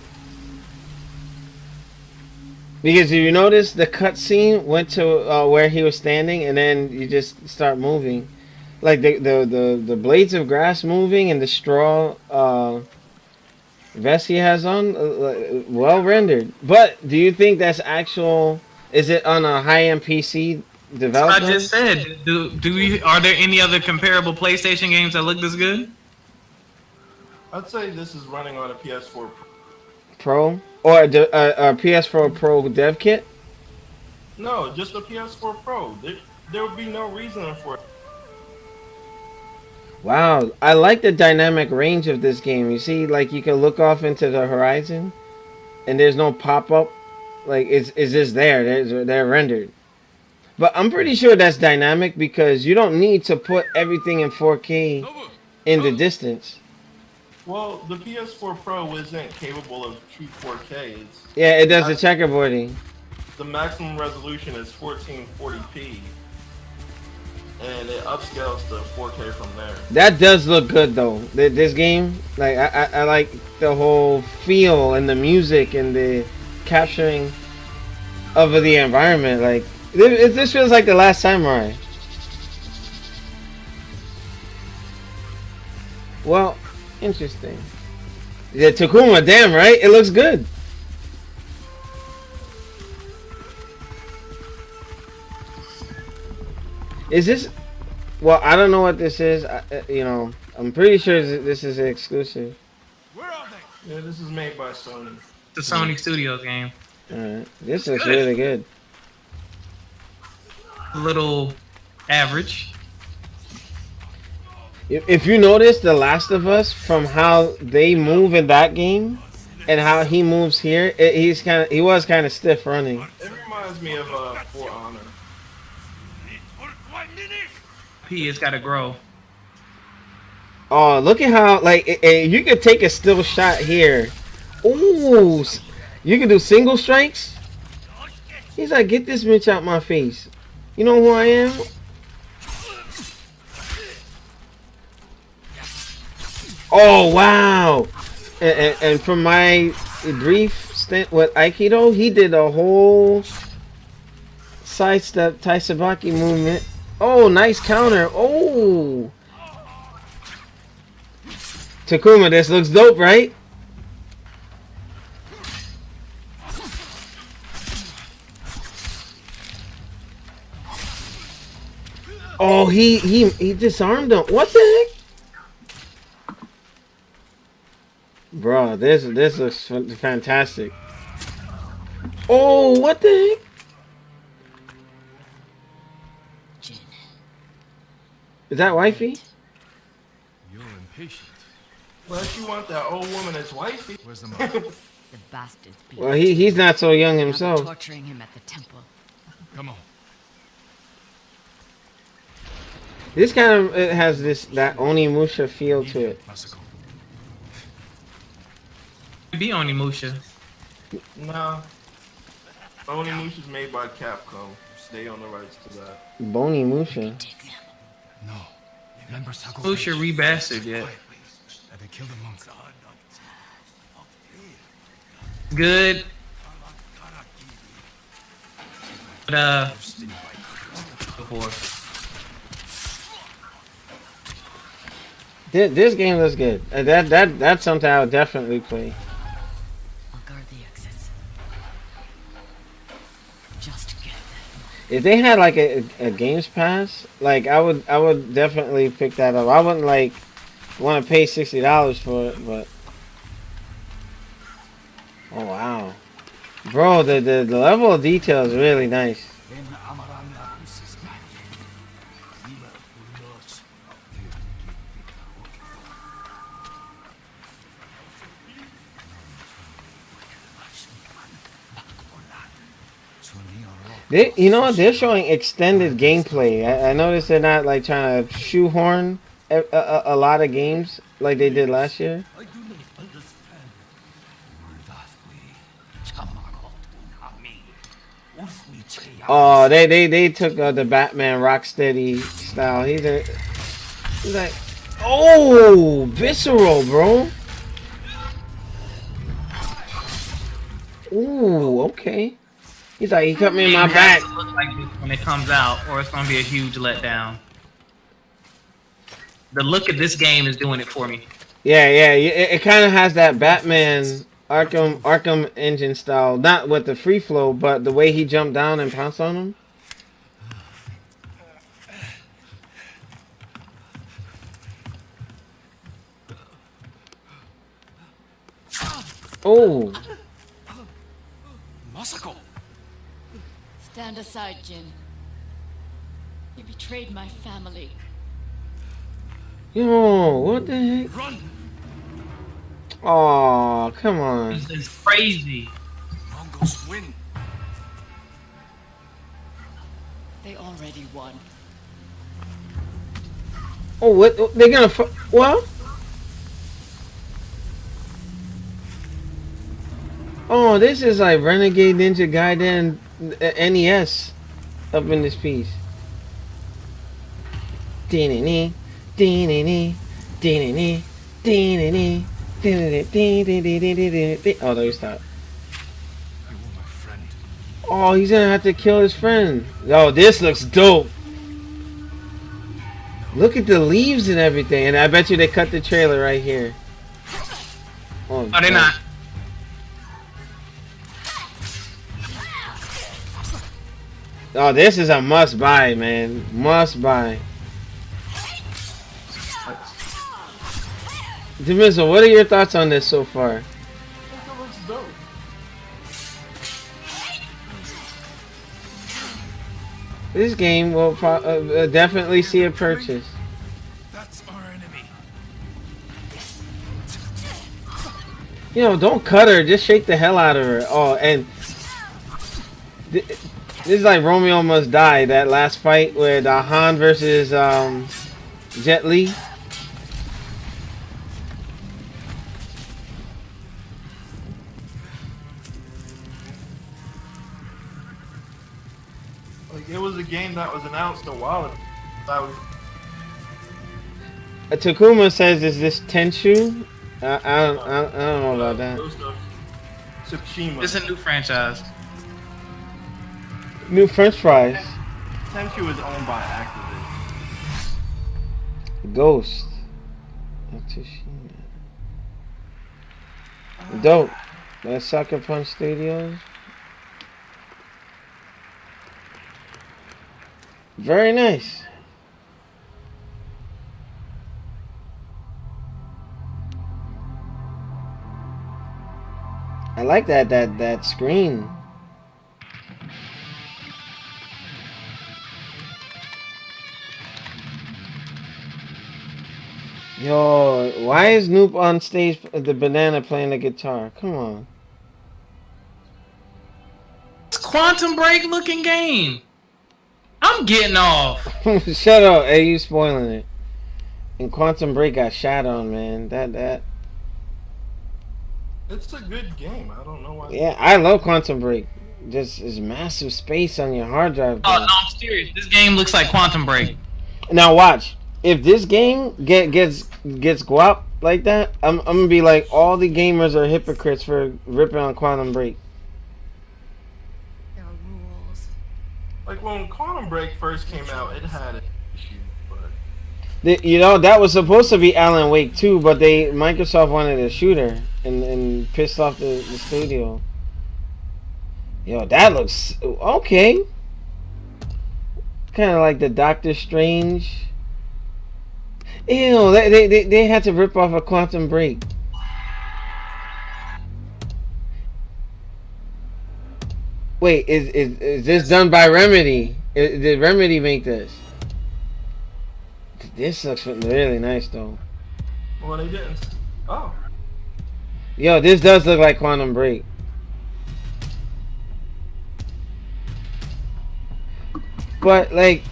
Because if you notice, the cutscene went to where he was standing, and then you just start moving, like the blades of grass moving, and the straw vest he has on, well rendered. But do you think that's actual? Is it on a high-end PC development? I just said. Are there any other comparable PlayStation games that look this good? I'd say this is running on a PS4 Pro or a PS4 Pro dev kit? No, just a PS4 Pro. There would be no reason for it. Wow, I like the dynamic range of this game. You see, like, you can look off into the horizon, and there's no pop-up. Like, it's just there. They're rendered. But I'm pretty sure that's dynamic because you don't need to put everything in 4K in the distance. Well, the PS4 Pro isn't capable of true 4K. Yeah, it does the checkerboarding. The maximum resolution is 1440p, and it upscales to 4K from there. That does look good though. This game, like I like the whole feel and the music and the capturing of the environment. Like this feels like The Last Samurai. Well, interesting. Yeah, Takuma, damn right, it looks good. Is this? Well, I don't know what this is. You know, I'm pretty sure this is an exclusive. Where are they? Yeah, this is made by Sony. The Sony Studios game. Alright, this looks really good. A little average. If you notice The Last of Us, from how they move in that game and how he moves here, he was kind of stiff running. It reminds me of For Honor. He has got to grow. Oh, look at how you could take a still shot here. Ooh, you can do single strikes. He's like, get this bitch out my face. You know who I am? Oh wow! And from my brief stint with Aikido, he did a whole sidestep Taisabaki movement. Oh, nice counter. Oh, Takuma, this looks dope, right? Oh, he disarmed him. What the heck? Bro, this looks fantastic. Oh, what the heck? Is that wifey? You're impatient. Well, she want that old woman as wifey. Where's the mother? The bastards beat Well, he's not so young Now they're himself. torturing him at the temple. Come on. This kind of it has that Onimusha feel to it. Be Onimusha. Nah. Onimusha's made by Capcom. Stay on the rights to that. Bonimusha. No. Remember Sago? Musha rebastard yet. They killed the monk. Good. But before. This game looks good. That's something I would definitely play. I'll guard the exits. Just get them. If they had like a Games Pass, like I would definitely pick that up. I wouldn't like want to pay $60 for it, but oh wow, bro, the level of detail is really nice. You know what? They're showing extended gameplay. I noticed they're not like trying to shoehorn a lot of games like they did last year. Oh, they took the Batman Rocksteady style. He's like, oh, visceral, bro. Ooh, okay. He's like, he cut me in my back. Look like this when it comes out, or it's gonna be a huge letdown. The look of this game is doing it for me. Yeah. It kind of has that Batman Arkham engine style, not with the free flow, but the way he jumped down and pounced on him. Oh. Masako. Stand aside, Jin. You betrayed my family. Yo, what the heck? Run. Oh, come on. This is crazy. Mongols win. They already won. Oh, what? They're gonna what? Oh, this is like Renegade Ninja Gaiden NES up in this piece. Oh, there you stop. Oh, he's gonna have to kill his friend. Oh, this looks dope. Look at the leaves and everything, and I bet you they cut the trailer right here. Oh, Are they not? Oh, this is a must buy, man. Must buy. Demiso, what are your thoughts on this so far? This game will definitely see a purchase. That's our enemy. You know, don't cut her. Just shake the hell out of her. Oh, and this is like Romeo Must Die. That last fight with Han versus Jet Li. Like, it was a game that was announced a while ago. That was. Takuma says, "Is this Tenchu?" I don't know about that. Tsushima. It's a new franchise. New French fries. Tenchu is owned by Activision. Ghost. Dope. That's Sucker Punch Studios. Very nice. I like that screen. Yo, why is Noop on stage? The banana playing the guitar. Come on. It's Quantum Break looking game. I'm getting off. Shut up. Hey, you spoiling it. And Quantum Break got shot on, man. That. It's a good game. I don't know why. Yeah, I love Quantum Break. Just is massive space on your hard drive. Oh no, I'm serious. This game looks like Quantum Break. Now watch. If this game gets guap like that, I'm gonna be like, all the gamers are hypocrites for ripping on Quantum Break. There are rules. Like when Quantum Break first came out, it had an issue, but You know, that was supposed to be Alan Wake 2, but Microsoft wanted a shooter and pissed off the studio. Yo, that looks okay. Kind of like the Doctor Strange. Ew, they had to rip off a Quantum Break. Wait, is this done by Remedy? Did Remedy make this? This looks really nice though. well, they didn't. Oh, Yo, this does look like Quantum Break. But like,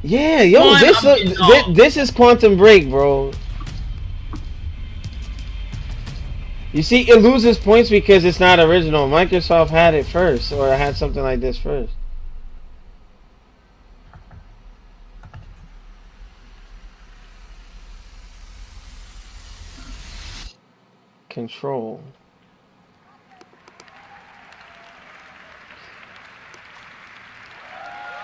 yeah, yo, this is Quantum Break, bro. You see, it loses points because it's not original. Microsoft had it first, or had something like this first. Control.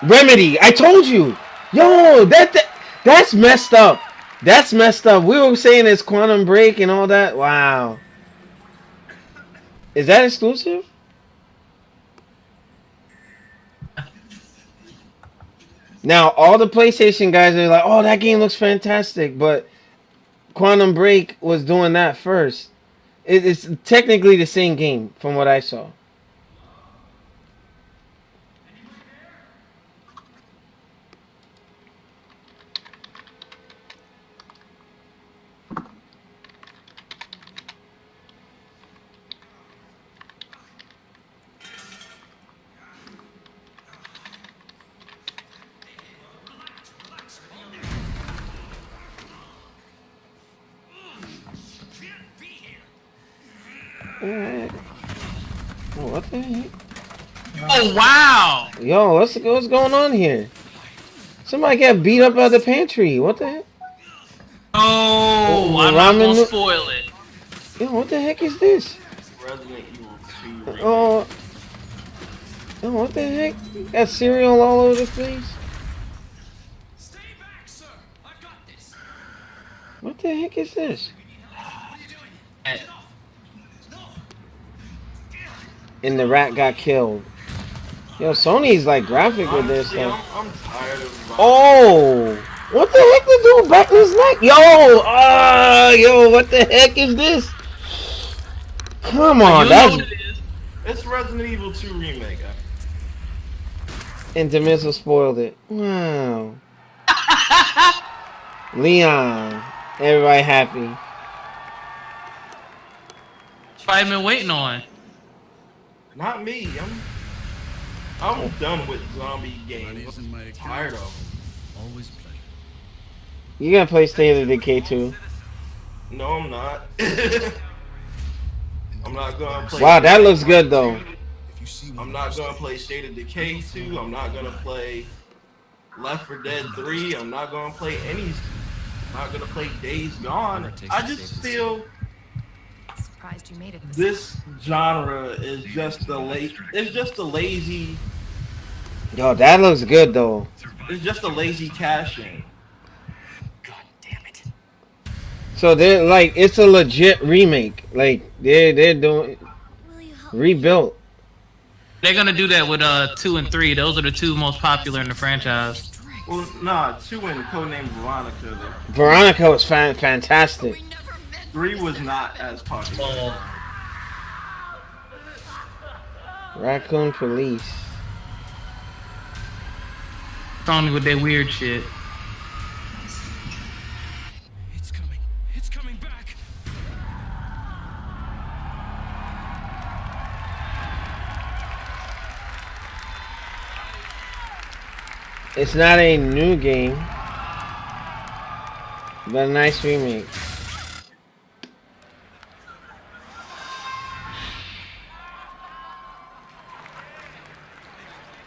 Remedy, I told you. Yo, that's messed up. That's messed up. We were saying it's Quantum Break and all that. Wow. Is that exclusive? Now, all the PlayStation guys are like, oh, that game looks fantastic, but Quantum Break was doing that first. It's technically the same game from what I saw. Oh, what the heck? Oh wow! Yo, what's going on here? Somebody got beat up out of the pantry. What the heck? Oh, I'm not gonna spoil it. Yo, what the heck is this? Resident Evil 2. Oh, what the heck? Got cereal all over the place. Stay back, sir. I've got this. What the heck is this? And the rat got killed. Yo, Sony's like graphic with this stuff. I'm tired of. Oh, what the heck did do back in his neck? Yo, what the heck is this? Come on, It's Resident Evil 2 remake. And Demiso spoiled it. Wow. Leon, everybody happy. Everybody been waiting on. Not me. I'm done with zombie games. I'm tired of them. Always a pleasure. You gonna play State of Decay 2? No, I'm not. I'm not gonna play. Wow, that looks good though. I'm not gonna play State of Decay 2. I'm not gonna play Left 4 Dead 3. I'm not gonna play any. I'm not gonna play Days Gone. I just feel Surprised you made it. this genre is just it's just a lazy. Yo, that looks good though. It's just a lazy cash-in. So they're like, it's a legit remake. Like they're doing rebuilt. They're gonna do that with 2 and 3. Those are the 2 most popular in the franchise. Well, nah, 2 and Codename Veronica. Though. Veronica was fantastic. 3 was not as popular. Raccoon Police. Sony with their weird shit. It's coming. It's coming back. It's not a new game, but a nice remake.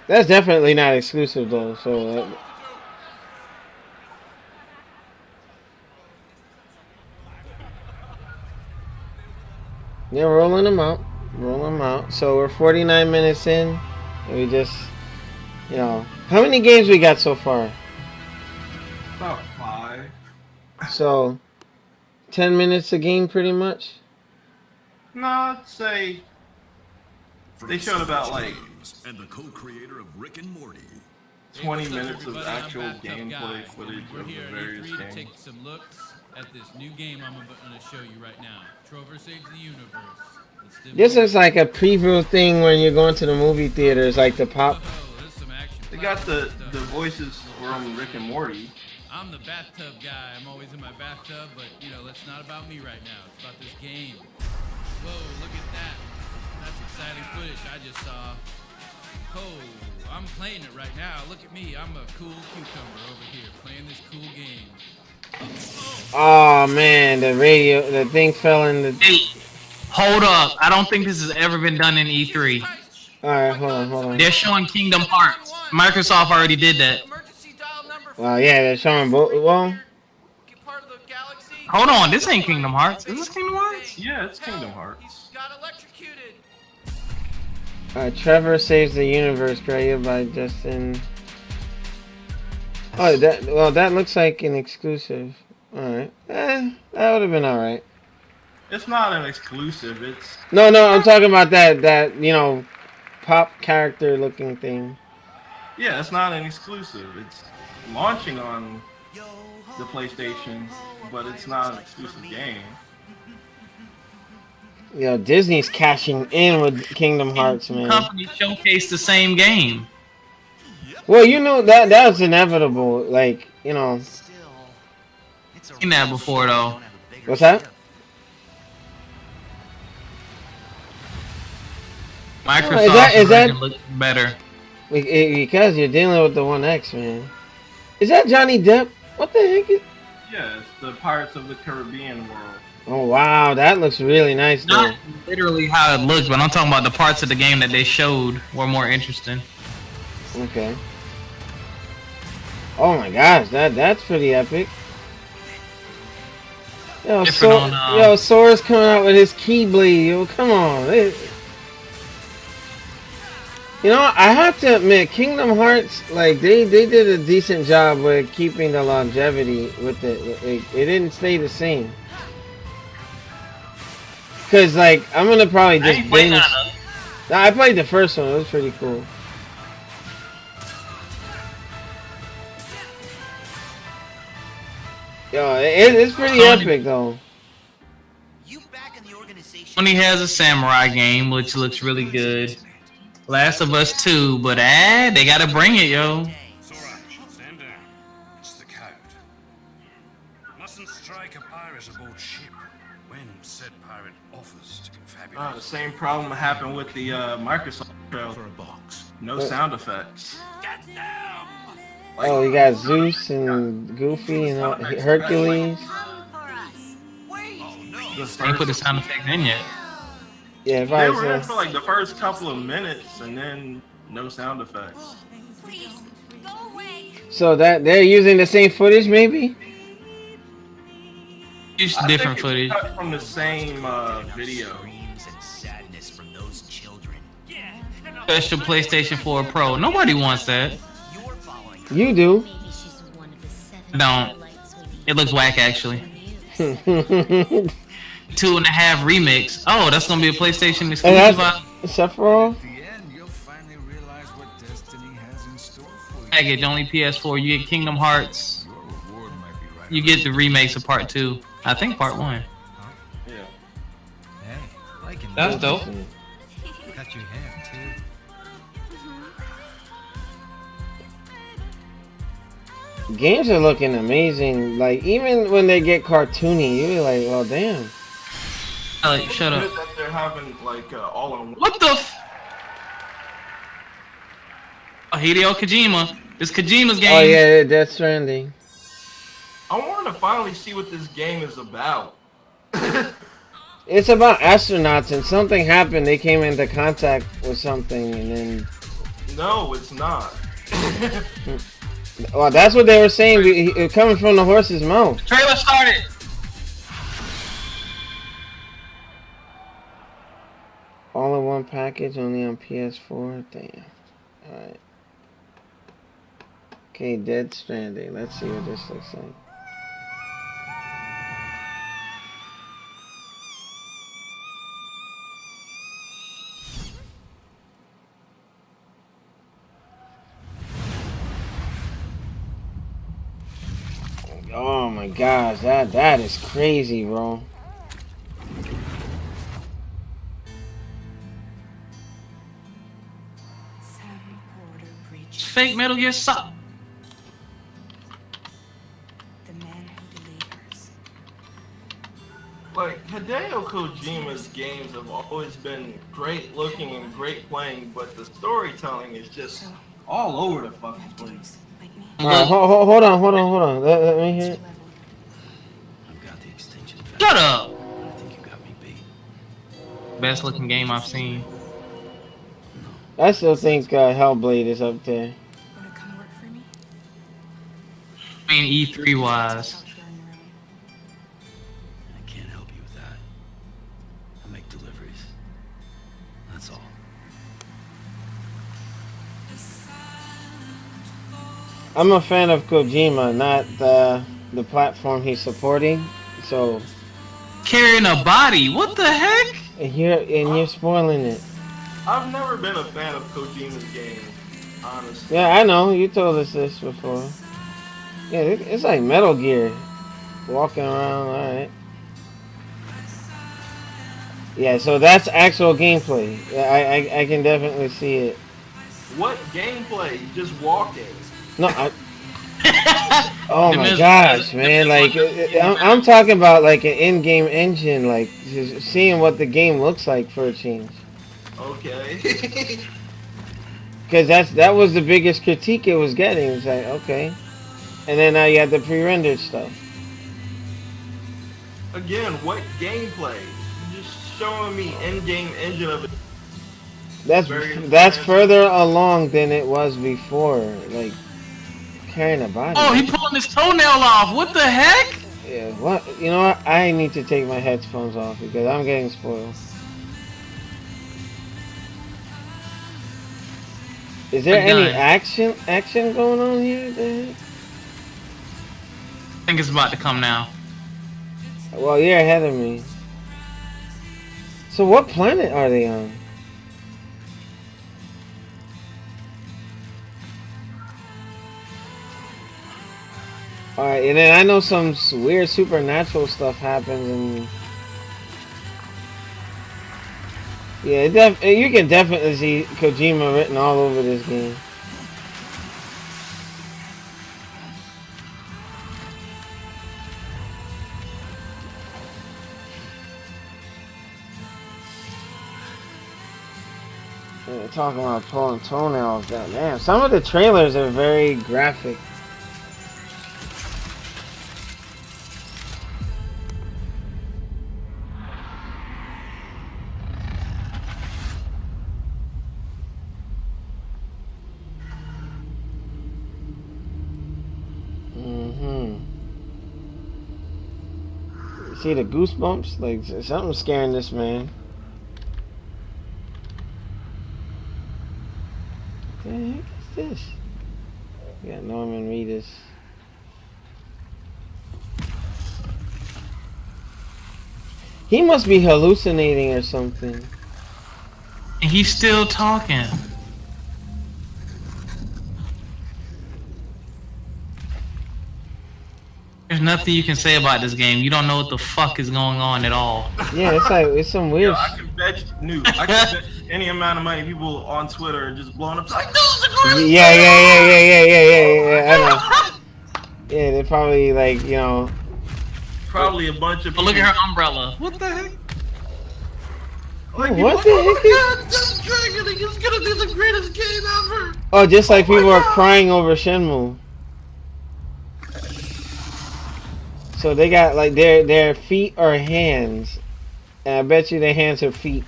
That's definitely not exclusive though, so yeah, rolling them out. So we're 49 minutes in, and we just, you know, how many games we got so far? About 5. So 10 minutes a game, pretty much. No, I'd say they showed about like and the co-creator of Rick and Morty. 20 minutes of actual gameplay footage We're of the here at various E3 to games. take some looks at this new game I'm going to show you right now. Trover Saves the Universe. This is like a preview thing when you're going to the movie theaters, like the pop. They got the voices from Rick and Morty. I'm the bathtub guy. I'm always in my bathtub, but you know, that's not about me right now. It's about this game. Whoa, look at that. That's exciting footage I just saw. Oh, I'm playing it right now. Look at me. I'm a cool cucumber over here playing this cool game. Oh man, the thing fell in the. Hey, hold up. I don't think this has ever been done in E3. Alright, hold on. They're showing Kingdom Hearts. Microsoft already did that. Well, yeah, they're showing both. Well, Hold on, this ain't Kingdom Hearts. Is this Kingdom Hearts? Yeah, it's Kingdom Hearts. Trevor Saves the Universe, created by Justin. Oh, that looks like an exclusive. Alright. That would have been alright. It's not an exclusive. It's No, I'm talking about that you know, pop character looking thing. yeah, it's not an exclusive. It's launching on the PlayStation, but it's not an exclusive game. Yo, Disney's cashing in with Kingdom Hearts, man. Company showcased the same game. Well, you know that was inevitable. Like, you know. Seen that before though. What's that? Microsoft is that look better? Because you're dealing with the One X, man. Is that Johnny Depp? What the heck is? Yeah, it's the Pirates of the Caribbean world. Oh wow, that looks really nice. Though. Not literally how it looked, but I'm talking about the parts of the game that they showed were more interesting. Okay. Oh my gosh, that's pretty epic. Yo, Sora's coming out with his Keyblade. Yo, come on. You know, I have to admit, Kingdom Hearts, like they did a decent job with keeping the longevity with it. It didn't stay the same. Cause like I'm gonna probably just binge. Nah, I played the first one. It was pretty cool. Yo, it's pretty epic though. Sony has a samurai game which looks really good. Last of Us 2, but they gotta bring it, yo. Sora, stand down. It's the code. Mustn't strike a pirate aboard ship when said pirate offers to confabulate The same problem happened with the Microsoft trailer. No sound effects. Oh, you got Zeus and Goofy and Hercules. Ain't put the sound effects in yet. Yeah, if They I were in said. for like the first couple of minutes and then no sound effects. So that they're using the same footage, maybe? Just I different think it's footage. cut from the same video. Special PlayStation 4 Pro. Nobody wants that. You do. Don't. It looks whack actually. 2.5 remix. Oh, that's gonna be a PlayStation exclusive. Sephiroth? Package only PS4. You get Kingdom Hearts. You get the remakes of Part 2. I think Part 1. Yeah. That's dope. Got your hair too. Games are looking amazing. Like, even when they get cartoony, you're like, well, damn. Shut up. Good that they're having like all on. What the Hideo Kojima. It's Kojima's game. Oh, yeah, Death Stranding. I want to finally see what this game is about. It's about astronauts, and something happened. They came into contact with something, and then. No, it's not. Well, that's what they were saying. Coming from the horse's mouth. Trailer started. All in one package, only on PS4. Damn. Alright. Okay, Dead Stranding. Let's see what this looks like. Oh my gosh, that is crazy, bro. It's fake Metal Gear Solid. Like, Hideo Kojima's games have always been great looking and great playing, but the storytelling is just all over the fucking place. Alright, hold on. Let me hear it. Shut up. Best looking game I've seen. I still think Hellblade is up there. I mean E3 wise. I can't help you with that. I make deliveries. That's all. I'm a fan of Kojima, not the platform he's supporting. So Carrying a body. What the heck? and you're spoiling it. I've never been a fan of Kojima's games, honestly. Yeah, I know. You told us this before. Yeah, it's like Metal Gear. Walking around, alright. Yeah, so that's actual gameplay. Yeah, I can definitely see it. What gameplay? Just walking. No, oh my gosh, man! Like, I'm talking about like an in-game engine, like just seeing what the game looks like for a change. Okay. Because that was the biggest critique it was getting. It's like, okay, and then now you have the pre-rendered stuff. Again, what gameplay? You're just showing me in-game engine of it. That's further along than it was before. Like carrying a body. Oh, he pulling his toenail off. What the heck? Yeah, what? You know what? I need to take my headphones off because I'm getting spoiled. Is there any action going on here? I think it's about to come now. Well, you're ahead of me. So what planet are they on? Alright, and then I know some weird supernatural stuff happens and... Yeah, you can definitely see Kojima written all over this game. They're talking about pulling toenails. Damn, some of the trailers are very graphic. See the goosebumps? Like, something's scaring this man. What the heck is this? We got Norman Reedus. He must be hallucinating or something. And he's still talking. There's nothing you can say about this game. You don't know what the fuck is going on at all. Yeah, it's like, it's some weird. Yo, I can bet I can bet any amount of money people on Twitter are just blowing up. It's like, this is the greatest. Yeah. I know. Yeah, they're probably like, you know. Probably a bunch of people. Oh, look at her umbrella. What the heck? Like, What the heck? God, this Dragon is gonna be the greatest game ever. Oh, just like people are crying over Shenmue. So they got like their feet or hands, and I bet you their hands are feet,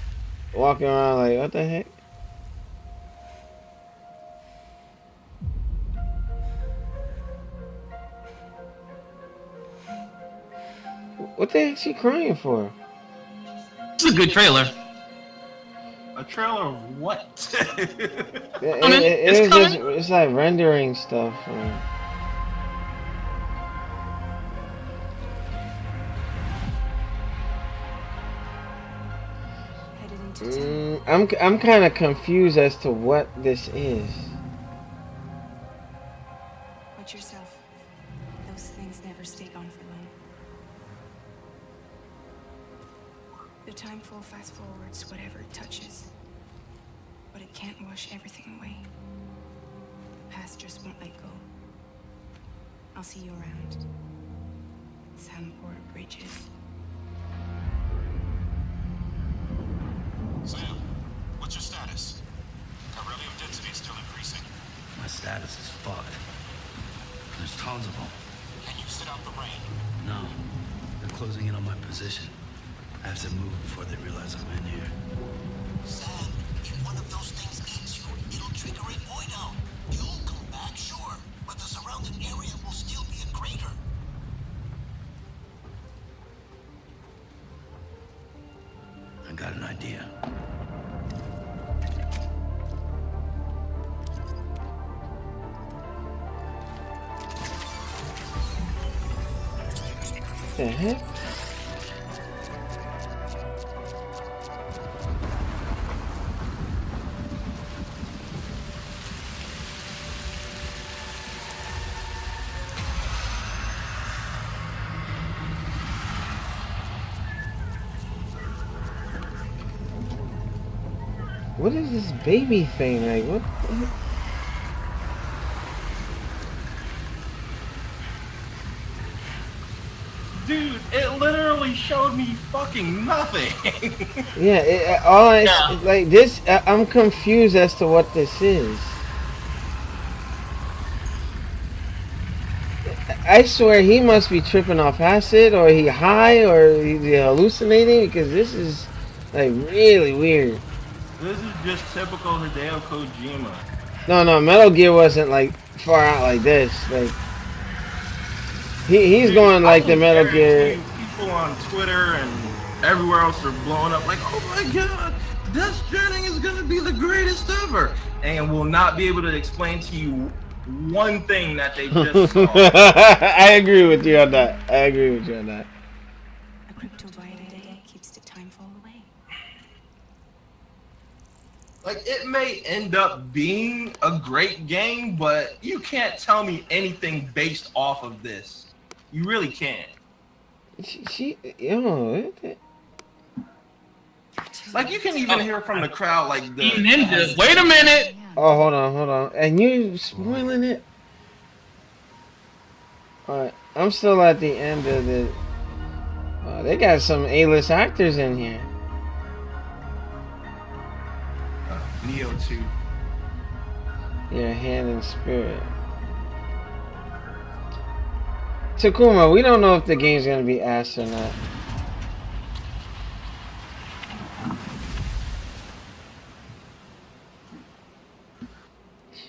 walking around like, what the heck? What the heck is she crying for? It's a good trailer. A trailer of what? It's like rendering stuff. I'm kind of confused as to what this is. Watch yourself. Those things never stay gone for long. The time flow fast forwards whatever it touches, but it can't wash everything away. The past just won't let go. I'll see you around. Sandport Bridges. Sam, what's your status? Beryllium density is still increasing. My status is fucked. There's tons of them. Can you sit out the rain? No. They're closing in on my position. I have to move before they realize I'm in here. Sam, if one of those things eats you, it'll trigger a void out. You'll come back, sure, but the surrounding area will still be a crater. I got an idea. The heck? What is this baby thing? Like, what the heck? Dude, it literally showed me fucking nothing. Yeah, like this. I'm confused as to what this is. I swear he must be tripping off acid, or he high, or he's hallucinating, because this is like really weird. This is just typical Hideo Kojima. No, Metal Gear wasn't like far out like this. Like he's going like the Metal Gear. People on Twitter and everywhere else are blowing up like, oh my god, Death Stranding is gonna be the greatest ever, and will not be able to explain to you one thing that they just saw. I agree with you on that. A cryptobite day keeps the time fall away. Like, it may end up being a great game, but you can't tell me anything based off of this. You really can't. Like, you can even hear from the crowd, like, the ninjas. Wait a minute. Oh, hold on. And you spoiling it? Alright, I'm still at the end of the... they got some A-list actors in here. Neo 2. Yeah, hand and spirit. Takuma, we don't know if the game's gonna be ass or not.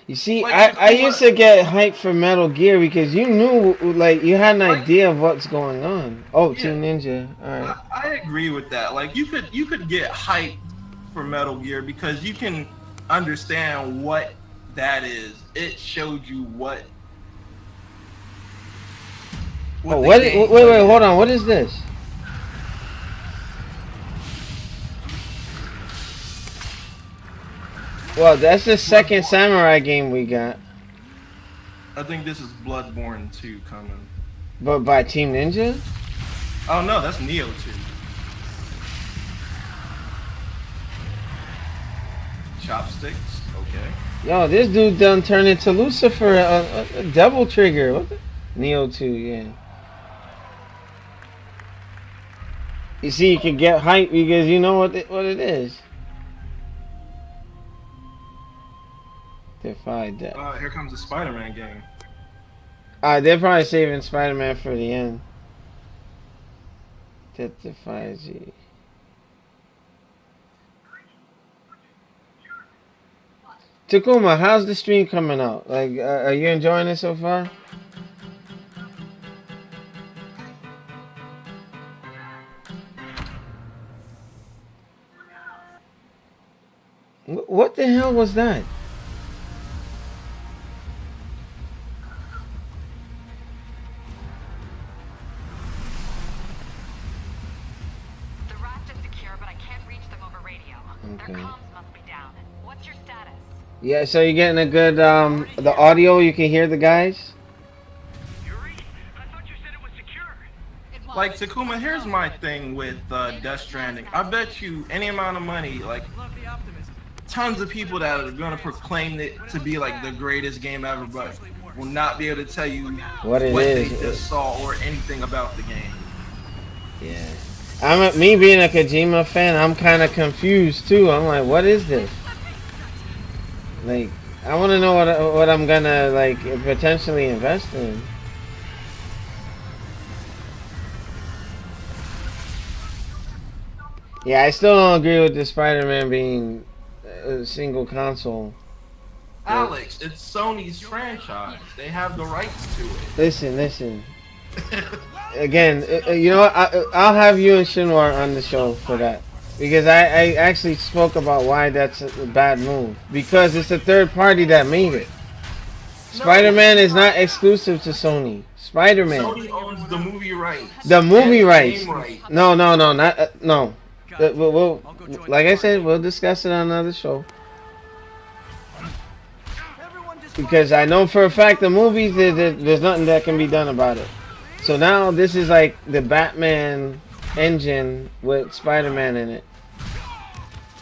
You see, I used to get hyped for Metal Gear because you knew, like, you had an idea of what's going on. Oh, Yeah. Team Ninja. All right. I agree with that. Like, you could get hyped for Metal Gear because you can understand what that is. It showed you what. Oh, what? Wait, hold on. What is this? Well, that's the second samurai game we got. I think this is Bloodborne 2 coming. But by Team Ninja? Oh no, that's Neo 2. Chopsticks, okay. Yo, this dude done turned into Lucifer, a Devil Trigger. What the? Neo 2, yeah. You see, you can get hype because you know what it is. Defy death. Here comes the Spider-Man game. They're probably saving Spider-Man for the end. Death defies G. Takuma, how's the stream coming out? Like, are you enjoying it so far? What the hell was that? The raft is secure, but I can't reach them over radio. Okay. Their comms must be down. What's your status? Yeah, so you're getting a good, the audio, you can hear the guys? Like, Takuma, here's my thing with Death Stranding. I bet you any amount of money, like, tons of people that are going to proclaim it to be, like, the greatest game ever, but will not be able to tell you what they just saw or anything about the game. Yeah. Me being a Kojima fan, I'm kind of confused, too. I'm like, what is this? Like, I want to know what I'm going to, like, potentially invest in. Yeah, I still don't agree with the Spider-Man being a single console. Alex, it's Sony's franchise. They have the rights to it. Listen. Again, you know what? I'll have you and Shinwar on the show for that. Because I actually spoke about why that's a bad move. Because it's a third party that made it. Spider-Man is not exclusive to Sony. Spider-Man. Sony owns the movie rights. The movie rights. Game rights. No, not no. We'll, like I said, we'll discuss it on another show. Because I know for a fact the movies, there's nothing that can be done about it. So now this is like the Batman engine with Spider-Man in it.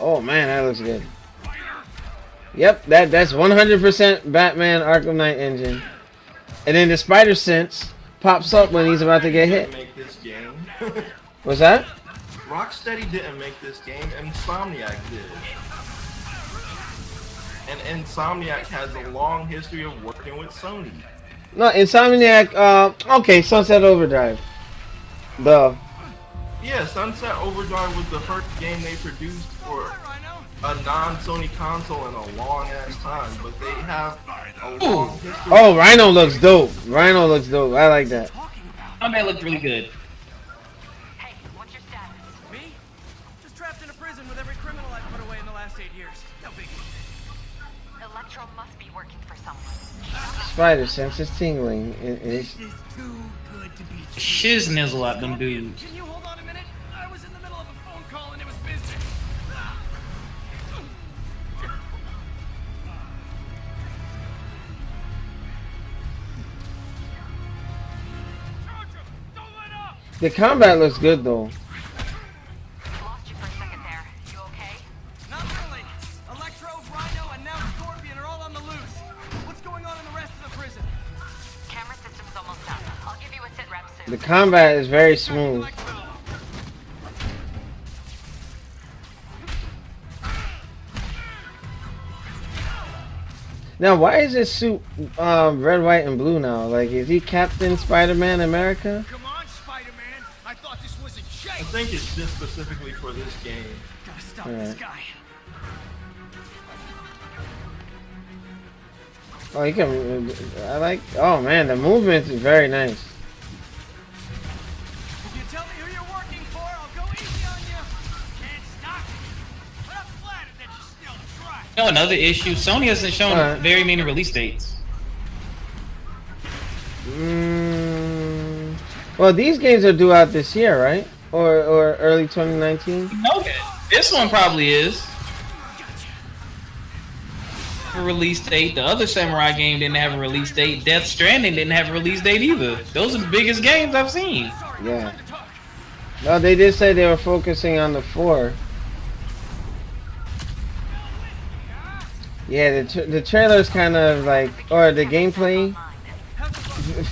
Oh man, that looks good. Yep, that's 100% Batman Arkham Knight engine. And then the Spider Sense pops up when he's about to get hit. Make this game. What's that? Rocksteady didn't make this game, Insomniac did. And Insomniac has a long history of working with Sony. No, Insomniac, okay, Sunset Overdrive. Yeah, Sunset Overdrive was the first game they produced for a non-Sony console in a long-ass time, but they have a long history. Oh, Rhino looks dope. Rhino looks dope. I like that. Oh, man, looked really good. Hey, what's your status? Me? Just trapped in a prison with every criminal I've put away in the last 8 years. No biggie. Electro must be working for someone. Spider Sense is tingling. It's Shiznizzle at them dudes. Can you hold on a minute? I was in the middle of a phone call and it was busy. the combat looks good though. Lost you for a second there. You okay? Not really. Electro, Rhino, and now Scorpion are all on the loose. What's going on in the rest of the prison? Camera system's almost done. I'll give you a sit rep soon. The combat is very smooth. Now, why is his suit red, white, and blue now? Like, is he Captain Spider-Man America? Come on, Spider-Man. I thought this was a I chase. think it's just specifically for this game. Gotta stop this guy. Oh, he can. I like. Oh man, the movement is very nice. If you tell me who you're working for, I'll go easy on you. Can't stop me. But I'm flattered that you still try. You know, another issue. Sony hasn't shown very many release dates. Well, these games are due out this year, right? Or early 2019. No, this one probably is. A release date. The other Samurai game didn't have a release date. Death Stranding didn't have a release date either. Those are the biggest games I've seen. Yeah. No, they did say they were focusing on the 4. Yeah, the trailer's kind of like, or the gameplay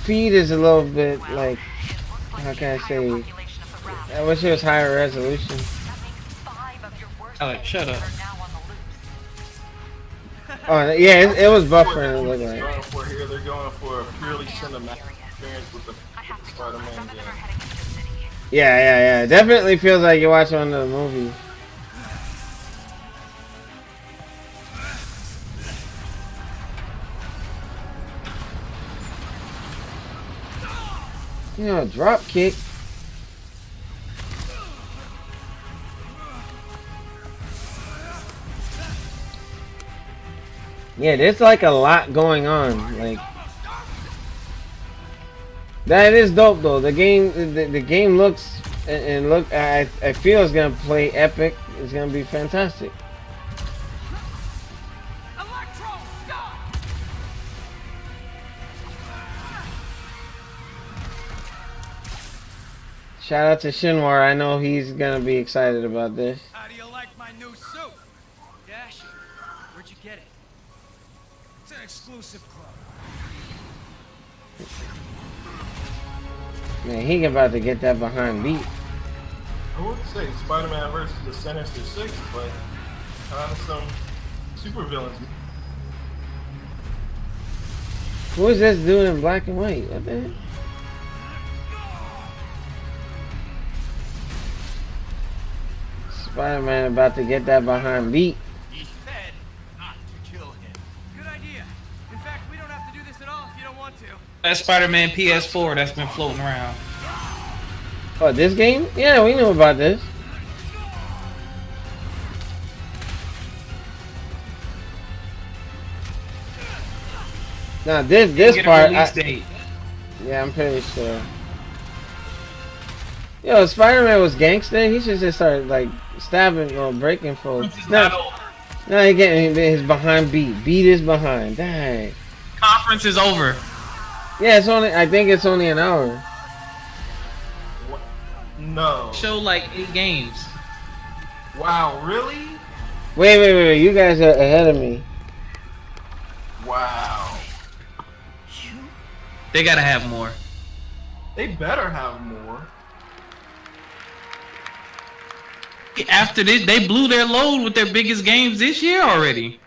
feed is a little bit like, how can I say? I wish it was higher resolution. Alex, shut up. Oh yeah, it was buffering. It looked like. Going for here, they're going for a purely cinematic experience with the Spider-Man game. Yeah. It definitely feels like you're watching one of the movies. You know, drop kick. Yeah, there's like a lot going on. Like that is dope though. The game looks and look. I feel it's gonna play epic. It's gonna be fantastic. Shout out to Shinwar. I know he's gonna be excited about this. How do you like my new suit? Dash, where'd you get it? It's an exclusive club. Man, he about to get that behind beat. I would say Spider-Man versus the Sinister Six, but kind of some supervillains. Who is this dude in black and white? What the heck? Spider-Man about to get that behind beat. He said not to kill him. Good idea. In fact, we don't have to do this at all if you don't want to. That Spider-Man PS4 that's been floating around. Oh, this game? Yeah, we knew about this. Now this part, yeah, I'm pretty sure. Yo, Spider-Man was gangster. He should just start like stabbing or breaking folks. No, he getting his behind beat. Beat his behind. Dang. Conference is over. Yeah, it's only. I think it's only an hour. What? No. Show like 8 games. Wow, really? Wait. You guys are ahead of me. Wow. They gotta have more. They better have more. After this, they blew their load with their biggest games this year already.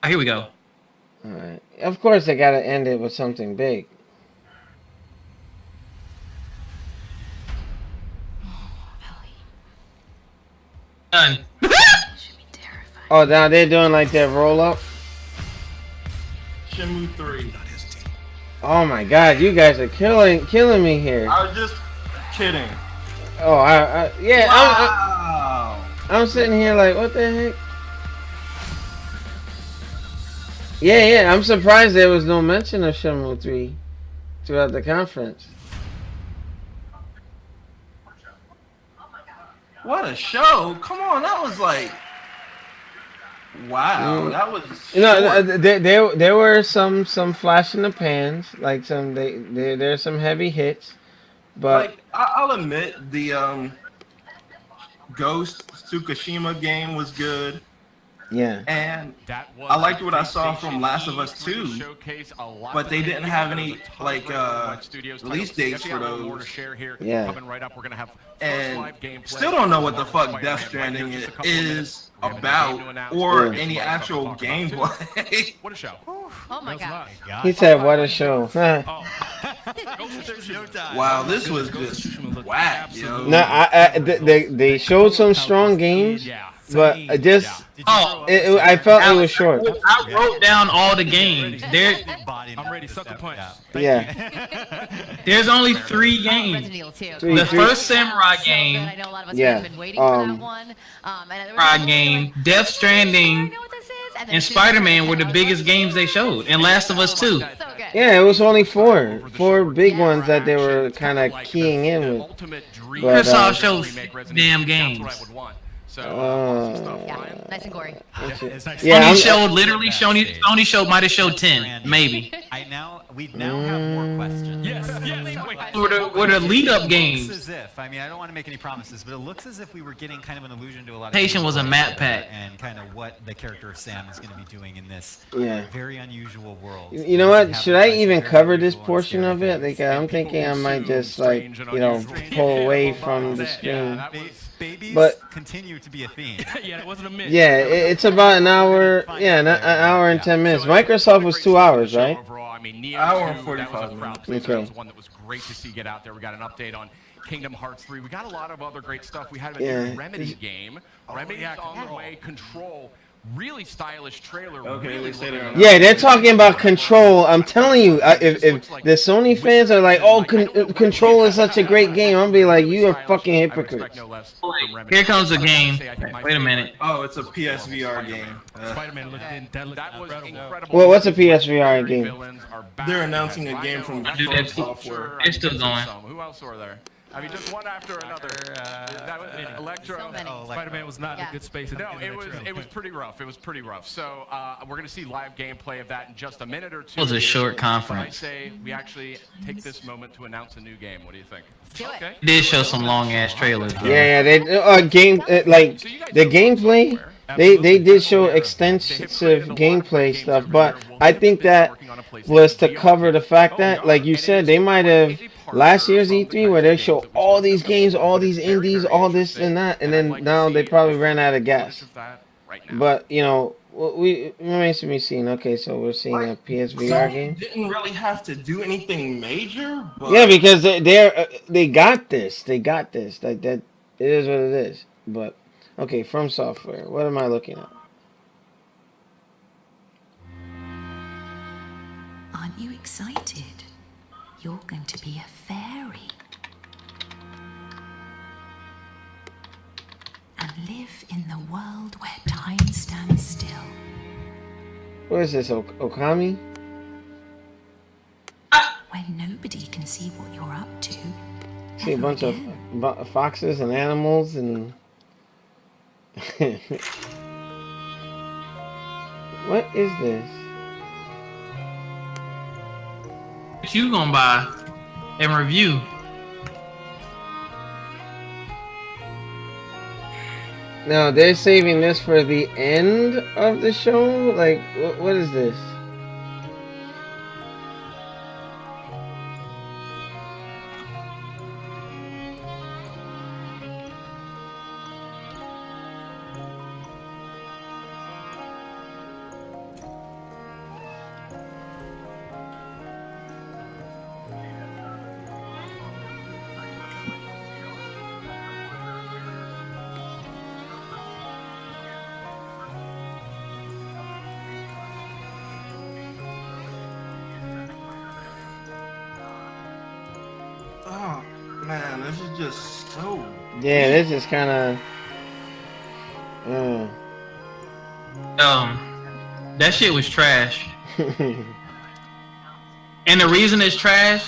Oh, here we go. Alright. Of course, they gotta end it with something big. Done. Oh, now they're doing like their roll up. Shenmue 3. Oh my God, you guys are killing me here. I was just kidding. Oh, yeah. Wow. I'm sitting here like, what the heck? Yeah. I'm surprised there was no mention of Shenmue 3 throughout the conference. What a show! Come on, that was like, wow, that was. You know, there were some flash in the pans, like there's some heavy hits, but like I'll admit the Ghost Tsukushima game was good. Yeah. And That was I liked what I a saw from Last of Us PlayStation 2, showcase, a lot but of they didn't have any a ton like of great Worldwide Studios release titles. dates Actually, for got a little more to those. share here. Yeah. Coming right up, we're gonna have first And live gameplay. still don't know what the fuck Spider-Man Death right Stranding here, just a couple of minutes. is We have a new game to about, announce. or Yeah. any Some other stuff to actual talk about, too. gameplay. What a show. Oh my god. He said, "What a show." There's no time. Wow, this was just whack, yo. No, they showed some strong games, but I just I felt it was short. I wrote down all the games. I'm ready, sucker punch. Yeah. There's only 3 games. Resident Evil 2. Three. The first Samurai So game, good. I know a lot of us Yeah. have been waiting for that one. And there was Samurai a game, like, Death Stranding, I know what this is. And then and two Spider-Man were the games. biggest games they showed, and Last of Us 2. So good. Yeah, it was only four big ones that they were kind of keying in with. But, Microsoft showed damn games. Yeah, nice and gory. Yeah, Sony showed literally Sony showed might have showed 10, maybe. We now have more questions. Yes. Were the lead up games. Looks as if, I mean, I don't want to make any promises, but it looks as if we were getting kind of an allusion to a lot of Patient was a map pack. and kind of what the character of Sam is going to be doing in this Yeah. very unusual world. You know what? Should I even cover this portion of it? Like, I'm thinking I might just like, pull away from the screen. Babies But continue to be a theme. Yeah, it wasn't a myth. yeah, it's about an hour. Yeah, an hour and 10 minutes. Microsoft was 2 hours, right? Overall, I mean, Neo Hour and 2, 45 that was a crowd minutes. pleaser. Okay. That was one that was great to see get out there. We got an update on Kingdom Hearts 3. We got a lot of other great stuff. We had a new Remedy game. Remedy's on the way. Control. Really stylish trailer. Okay, really they say they're looking- Yeah, they're talking about Control. I'm telling you, if the Sony fans are like, "Oh, Control is such a great game," I'm gonna be like, "You are fucking hypocrites." Here comes the game. Wait a minute. Oh, it's a PSVR game. Spider-Man looked in. That was incredible. Well, what's a PSVR game? They're announcing a game from From Software. It's still going. Who else were there? I mean, just one after another. That was Electro. So many. Spider-Man was not Yeah. in a good space. No, it was pretty rough. It was pretty rough. So we're gonna see live gameplay of that in just a minute or two. It was a short But conference. I say we actually take this moment to announce a new game. What do you think? Do it. Okay. Did show some long ass trailers, bro. Yeah, they like the gameplay. They did show extensive gameplay stuff, but I think that was to cover the fact that, like you said, they might have last year's E3 where they show all these games, all these indies, all this and that, and then now they probably ran out of gas. But you know, we remains to be seen. Okay, so we're seeing a PSVR game. Didn't really have to do anything major. But Yeah, because they got this. They got this. Like that, it is what it is. But okay, From Software. What am I looking at? Aren't you excited? You're going to be a fairy. And live in the world where time stands still. What is this, Okami? Where nobody can see what you're up to. See a bunch of foxes and animals and. What is this? What you gonna buy and review? No, they're saving this for the end of the show? Like, what is this? oh man, this is just so. Yeah, this is kind of. That shit was trash. And the reason it's trash,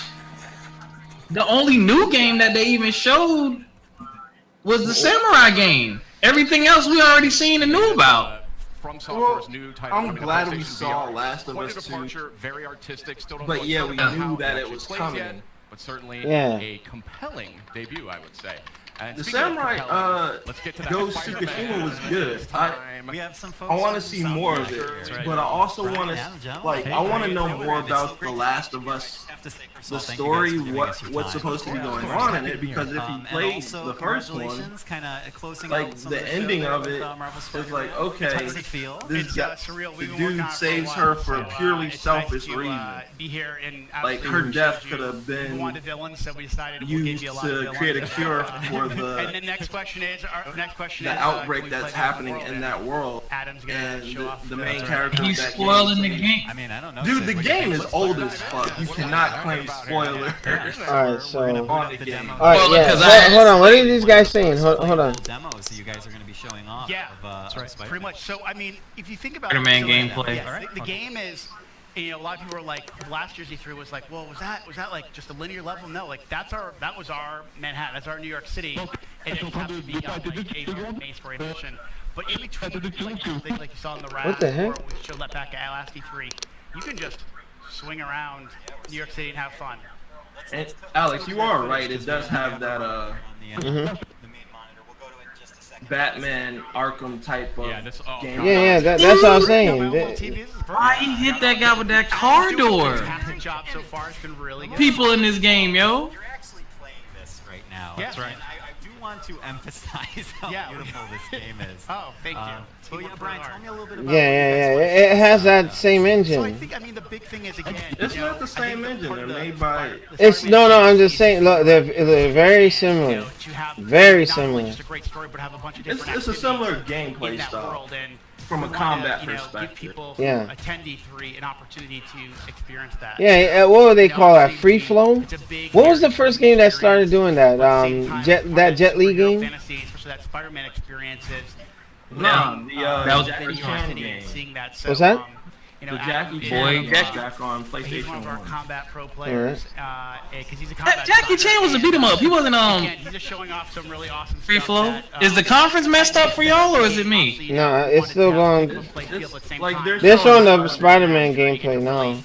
the only new game that they even showed was the Samurai game. Everything else we already seen and knew about. From Software's new title. I'm glad we PlayStation saw VR. Last of Quite Us a 2. departure, very artistic. Still don't But know yeah, we exactly knew how that it actually was plays coming. yet, but certainly Yeah. a compelling debut, I would say. And The speaking of Samurai compelling, let's get to that Ghost Spider-Man. Tsukushima was good. We have some folks I want to from see South more of America it, here. but I also Brian, want Adam, to gentlemen, like hey, I want to hey, know hey, more it's about so The great Last to of meet you. Us, I have to say, first of the all, thank you guys story, for giving us your what's time. supposed to be Yeah, of going course, on in happy it. to be here. Because if you And played also, the first one, congratulations, kind of closing like out some the of the show ending there of with, it, Marvel it's Spider-Man. like How okay, does it feel? this It's guy, surreal. the We've been working dude on it for a saves while, her for so, a purely it's nice selfish to, reason. be here and Like absolutely her death showed could you have we been wanted villains, so we decided we'll give used you a lot of to villains. create a cure for And the the next question is, the outbreak that's happening in that world. Adam's gonna And show off the main character. He's that spoiling the game. game. I mean, I don't know. Dude, Sid, the what do you game think? is old as fuck. You cannot claim spoiler. Alright, so. We're gonna put on up the the game. demo. Alright, yeah. because I- Hold on. What are these guys saying? Hold on. Demos that you guys are going to be showing off. Yeah, of, Spider-Man. pretty much. So, I mean, if you think about Spider-Man so, gameplay. yes, Alright, the okay. game is, you know, a lot of people were like, last year's E3 was like, well, was that like just a linear level? No, like that was our Manhattan, that's our New York City, and it didn't have to be on like a main story mission. But in between, like things like you saw in the Wrath, What the heck? or we showed that back at last E3, you can just swing around New York City and have fun. And Alex, you are right. It does have that Batman Arkham type of game. Yeah, that's what I'm saying. Why he hit that guy with that car door? Fantastic job so far. It's been really good. People in this game, yo. You're actually playing this right now. Yeah. That's right. I do want to emphasize how beautiful this game is. Oh, thank you. Well, yeah, Brian, tell me a little bit about Yeah. It has that same So I engine. think, I mean, the big thing is, again, It's you know, not the I think same the engine. part They're of the made by. It's no. I'm just saying. Look, they're very you similar. know, to have Very not only similar. just a great story, but have a bunch of It's different a similar activities gameplay in that style world, and from a we wanna, combat you know, perspective. Give people Yeah. who attend E3 an opportunity to experience that. Yeah. What would they You know, call that? obviously, Free flow? it's a big What was the area first of game that started experience, doing that? but at the same time, That Jet Li superhero game. Fantasy, especially that Spider-Man experience is. No, that was Jackie New York Chan City, game. seeing that. So, What's that? You know, The Jackie Adam Chan is, game back on he's PlayStation one of our 1. combat pro players, because he's a That combat Jackie designer, Chan was a and, beat 'em up. He wasn't again, he's just showing off some really awesome free stuff flow. that, Is the conference messed up for y'all, or is it me? obviously, No, wanted it's to still have going. people play field at the same Like time. They're showing the Spider-Man Spider-Man gameplay now.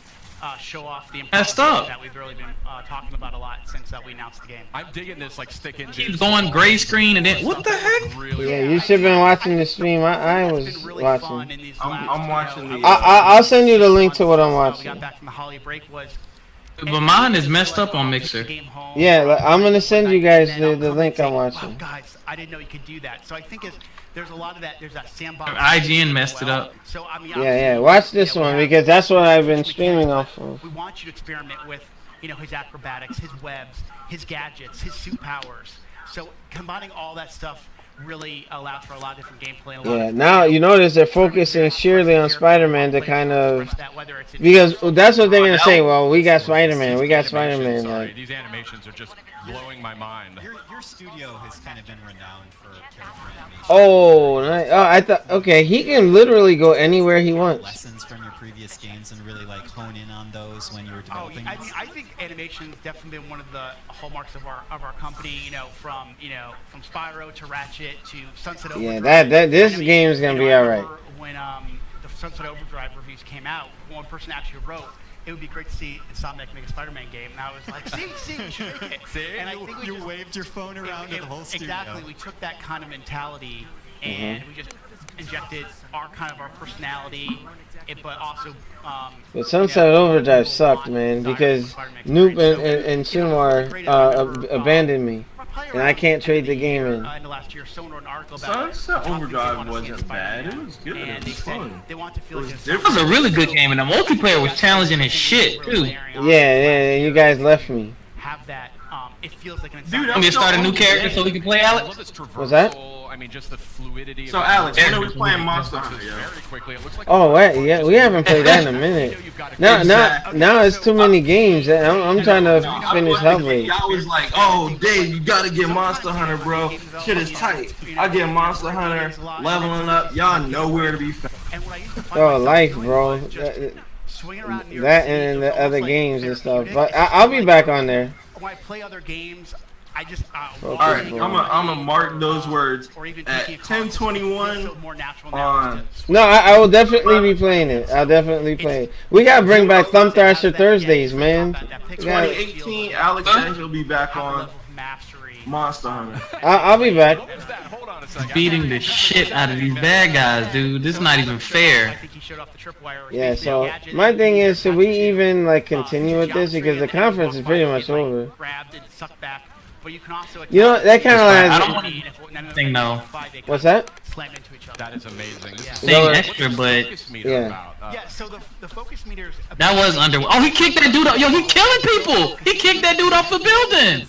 Show off the Messed improvement up. that we've really been talking about a lot since we announced the game. I'm digging this like sticking. Keeps going gray screen and then what the heck? Yeah, you should have been watching the stream. I was It's been really fun watching. in these I'm last, watching you know, the, I'll send you the link to what I'm we watching. got back from the holiday break was. But mine is messed up on Mixer. Yeah, I'm gonna send you guys the link I'm Wow, watching. guys, I didn't know you could do that. So I think there's a lot of that. There's that sandbox. IGN messed it up. So I mean, Yeah. Watch this one because that's what I've been streaming off of. we want you to experiment with, you know, his acrobatics, his webs, his gadgets, his suit powers. So combining all that stuff really allows for a lot of different gameplay. And a lot Yeah, of now you notice they're focusing sheerly on Spider-Man to kind of, because that's what they're gonna say. Well, we got Spider-Man, we got Spider-Man. Sorry, Like, these animations are just blowing my mind. Your studio has kind of been renowned for character animation. I thought, okay, he can literally go anywhere he wants. Lessons from your previous games and really like hone in on those when you were Oh, developing. I mean, I think animation's definitely been one of the hallmarks of our company. You know, from Spyro to Ratchet to Sunset Overdrive. Yeah, this I mean, game is gonna you know, be I all right. remember when the Sunset Overdrive reviews came out, one person actually wrote, "It would be great to see Insomniac make a Spider-Man game," and I was like, "See, we should make it." See, and I think you waved your phone around to the whole studio. Exactly, we took that kind of mentality and we just injected our personality, but also. But Sunset Overdrive sucked, man, because Noop and Shinwar abandoned me, and I can't trade the game in. In the last year, someone wrote an article about Sunset Overdrive wasn't bad. It was good. and It they was said fun. they want to feel like It was a really good game, and the multiplayer was challenging as shit too. Yeah, you guys left me. have that. It feels like an. Dude, Want me to start a new character so we can play, I love Alex? this traversal. What's that? I mean, just the fluidity. So of Alex, the when are we playing Monster Hunter? very quickly. It looks like Oh wait, yeah, we haven't played that in a minute. Now it's too many games. I'm trying to finish Hellblade. Y'all was like, "Oh, Dave, you gotta get Monster Hunter, bro. Shit is tight. I get Monster Hunter, leveling up. Y'all know where to be found." Oh, life, bro. That and the other games and stuff. But I'll be back on there. When I play other games, I just. All right, I'm gonna mark those words at 10:21 on. No, I will definitely be playing it. I'll definitely play it. We gotta bring back Thumb Thrasher Thursdays, man. 2018, Alex Angel will be back on. Monster Hunter. I'll be back. Hold on a second. Beating the shit out of these bad guys, dude. This is not even fair. Yeah, so my thing is, should we even like continue with this because the conference is pretty much over? You know, that kind of I don't like. want anything though. What's that? That is amazing. This is Thing extra, but yeah. Yeah, so the focus meters. that was under. Oh, he kicked that dude off. Yo, he killing people. He kicked that dude off the building.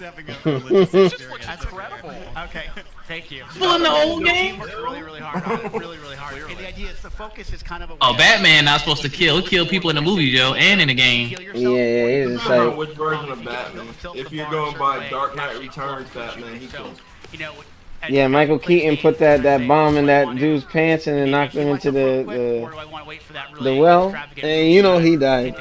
That's incredible. Okay, thank you. Still in the old game. Worked really hard on it. Really hard. And the idea is the focus is kind of a. Oh, Batman not supposed to kill. He killed people in the movies, yo, and in the game. Yeah, he's just like. Which version of Batman? If you're going by Dark Knight Returns Batman, he kills. Yeah, Michael Keaton put that bomb in that dude's pants and then knocked him into the well, and you know he died.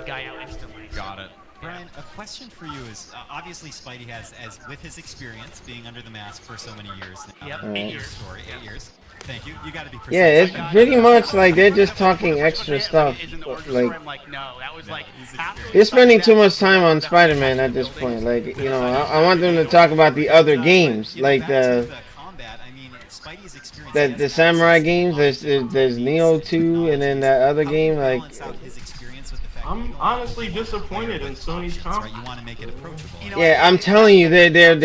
Got it. Brian, a question for you is, obviously Spidey has, as with his experience being under the mask for so many years now. Yep, Right. 8 years. Story, 8 years. Thank you. You got to be precise. Yeah, it's pretty much like they're just talking extra stuff. Like they're spending too much time on Spider-Man at this point. Like, you know, I want them to talk about the other games, like the samurai games. There's Neo 2, and then that other game. Like, I'm honestly disappointed in Sony's conference. You want to make it approachable. yeah, I'm telling you, they're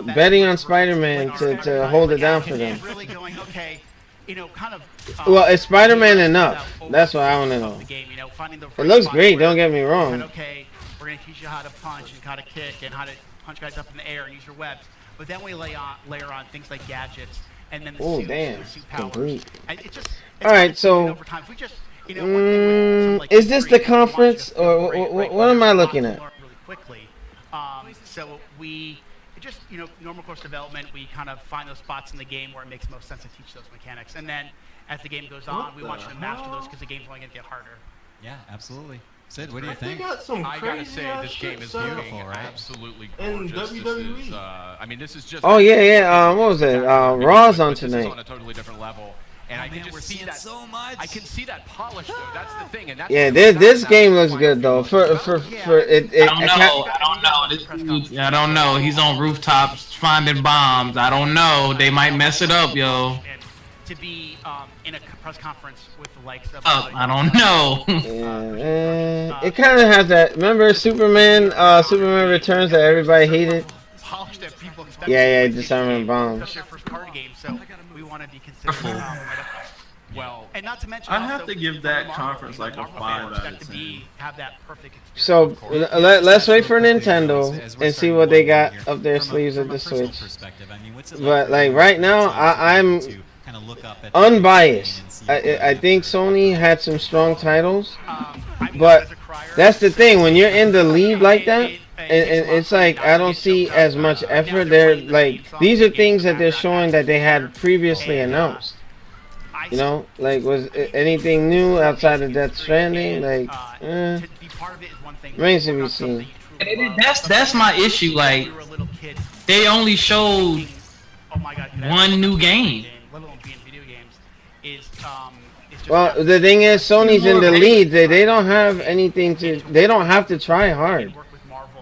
betting on Spider-Man to hold it down for them. Well, is Spider-Man enough? That's what I want to know. It looks great. Don't get me wrong. Okay, we're gonna teach you how to punch and how to kick and how to punch guys up in the air and use your webs. But then we layer on things like gadgets and then the Oh, suit, damn. the suit powers. Complete. It's All right, so over time. If we just, you know, one thing with, is this the conference, or what am I looking at? Really quickly. So we just, you know, normal course development. We kind of find those spots in the game where it makes most sense to teach those mechanics, and then as the game goes on, we want you to master those because the game's only gonna get harder. Yeah, absolutely. Sid, what do you think? I gotta say, this game is beautiful, right? Absolutely And gorgeous. WWE. This is, I mean, this is just. Oh yeah. What was it? Raw's on tonight. This is on a totally different level, and I can just see that. So much. I can see that polish, though. That's the thing, and that's. Yeah, this game looks good though. For it. I don't know. He's on rooftops finding bombs. I don't know. They might mess it up, yo. To be in a press conference with the likes of. I don't know. Yeah, it kind of has that. Remember Superman? Superman Returns that everybody hated. Polished that people expect. Yeah, disarming bombs. Especially your first card game, so we want to be considered. Well, and not to mention, I have to give that conference like a 5 out of 10. Have that perfect experience. So let's wait for Nintendo and see what they got up their sleeves with the Switch. But like right now, I'm unbiased. I think Sony had some strong titles, but that's the thing. When you're in the lead like that, and it's like I don't see as much effort. They're like these are things that they're showing that they had previously announced. You know, like was anything new outside of Death Stranding? Like, remains to be seen. That's my issue. Like, they only showed one new game. Well, the thing is, Sony's in the lead. They don't have anything to. They don't have to try hard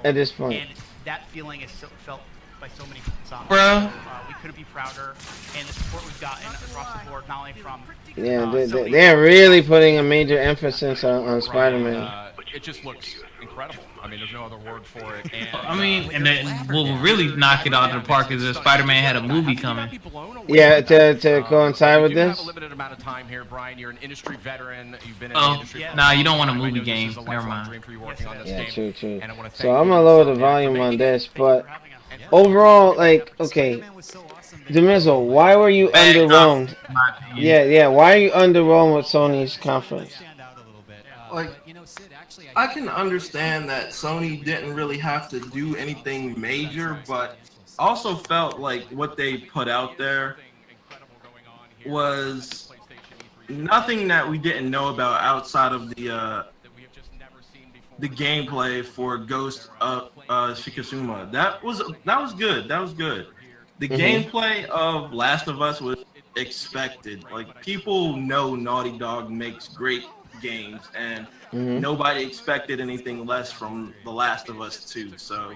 at this point. And that feeling is felt by so many people. Bro. We couldn't be prouder, and the support we've gotten across the board, not only from. Yeah, they're really putting a major emphasis on Spider-Man. It just looks incredible. I mean, there's no other word for it. And, I mean, and then what will really knock it out of the park is if Spider-Man had a movie coming. Yeah, to coincide with this. You have a limited amount of time here, Brian. You're an industry veteran. You've been in the industry. Nah, you don't want a movie game. Never mind. Yeah, true. So I'm gonna lower the volume on this, but overall, like, okay, Demizzle, why were you underwhelmed? Yeah, why are you underwhelmed with Sony's conference? Like, I can understand that Sony didn't really have to do anything major, but also felt like what they put out there was nothing that we didn't know about outside of the gameplay for Ghost of Shikisuma. That was good. The gameplay of Last of Us was expected. Like, people know Naughty Dog makes great games, and nobody expected anything less from The Last of Us 2. So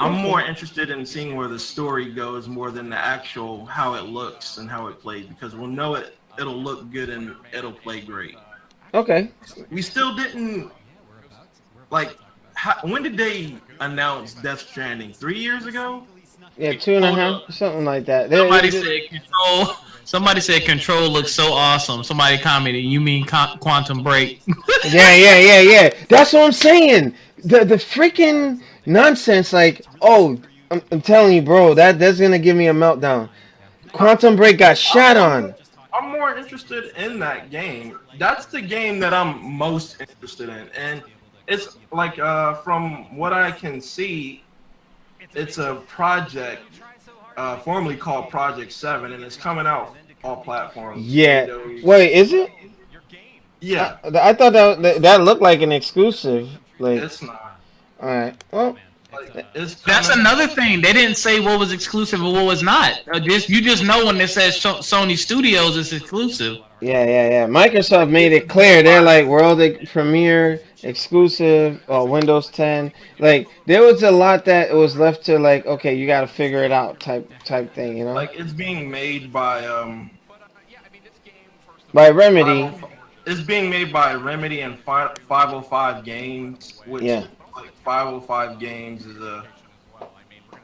I'm more interested in seeing where the story goes more than the actual how it looks and how it plays because we'll know it'll look good and it'll play great. Okay. We still didn't like. When did they announce Death Stranding? 3 years ago? Yeah, 2.5, something like that. Somebody said Control looks so awesome. Somebody commented, "You mean Quantum Break?" Yeah. That's what I'm saying. The freaking nonsense. Like, oh, I'm telling you, bro, that's gonna give me a meltdown. Quantum Break got shot on. I'm more interested in that game. That's the game that I'm most interested in, and it's like from what I can see, it's a project formerly called Project 7, and it's coming out all platforms. Yeah. Windows. Wait, is it? Yeah. I thought that looked like an exclusive. Like, it's not. All right. Well, that's another thing. They didn't say what was exclusive and what was not. You just know when it says Sony Studios, it's exclusive. Yeah. Microsoft made it clear. They're like world premiere, exclusive, Windows 10. Like, there was a lot that was left to like, okay, you got to figure it out type thing, you know? Like, it's being made by Remedy. It's being made by Remedy and 505 Games, which like 505 Games is a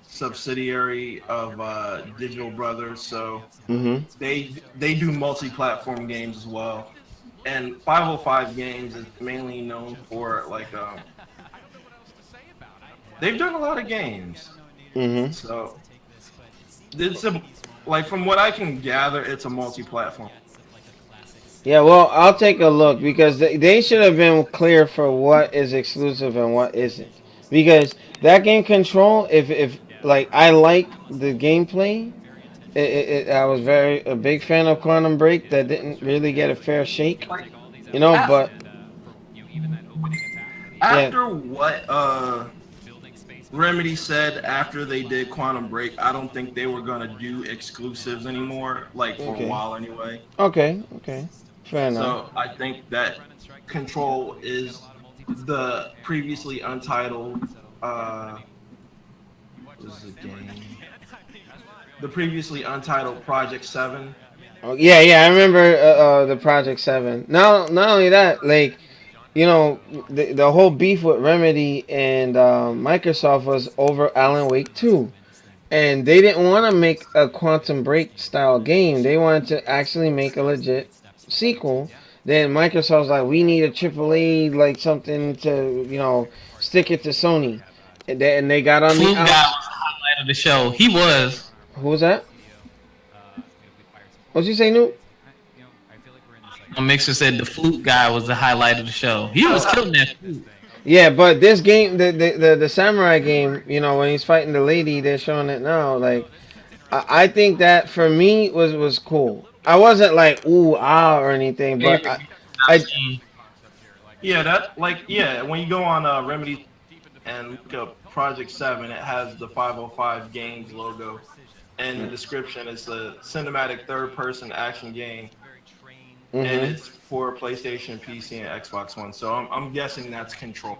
subsidiary of Digital Brothers, so they do multi-platform games as well. And 505 Games is mainly known for like they've done a lot of games. So it's like from what I can gather, it's a multi-platform. Yeah, well, I'll take a look because they should have been clear for what is exclusive and what isn't. Because that game Control, if like I like the gameplay, I was a big fan of Quantum Break that didn't really get a fair shake, you know. But after what Remedy said after they did Quantum Break, I don't think they were gonna do exclusives anymore, like for a while anyway. Okay. Fair enough. So I think that Control is the previously untitled what is the game? The previously untitled Project 7. Oh, yeah, I remember the Project 7. Not only that, like, you know, the whole beef with Remedy and Microsoft was over Alan Wake 2. And they didn't want to make a Quantum Break style game. They wanted to actually make a legit sequel. Then Microsoft's like, we need a AAA, like something to, you know, stick it to Sony. And they got on Flute guy was the highlight of the show. He was. Who was that? What'd you say, Newt? Mixer said the flute guy was the highlight of the show. He was killing that flute. Yeah, but this game, the samurai game, you know, when he's fighting the lady, they're showing it now. Like, I think that for me was cool. I wasn't like ooh or anything, but when you go on Remedy and look up Project 7, it has the 505 Games logo, and the description is a cinematic third-person action game, and it's for PlayStation, PC, and Xbox One. So I'm guessing that's Control.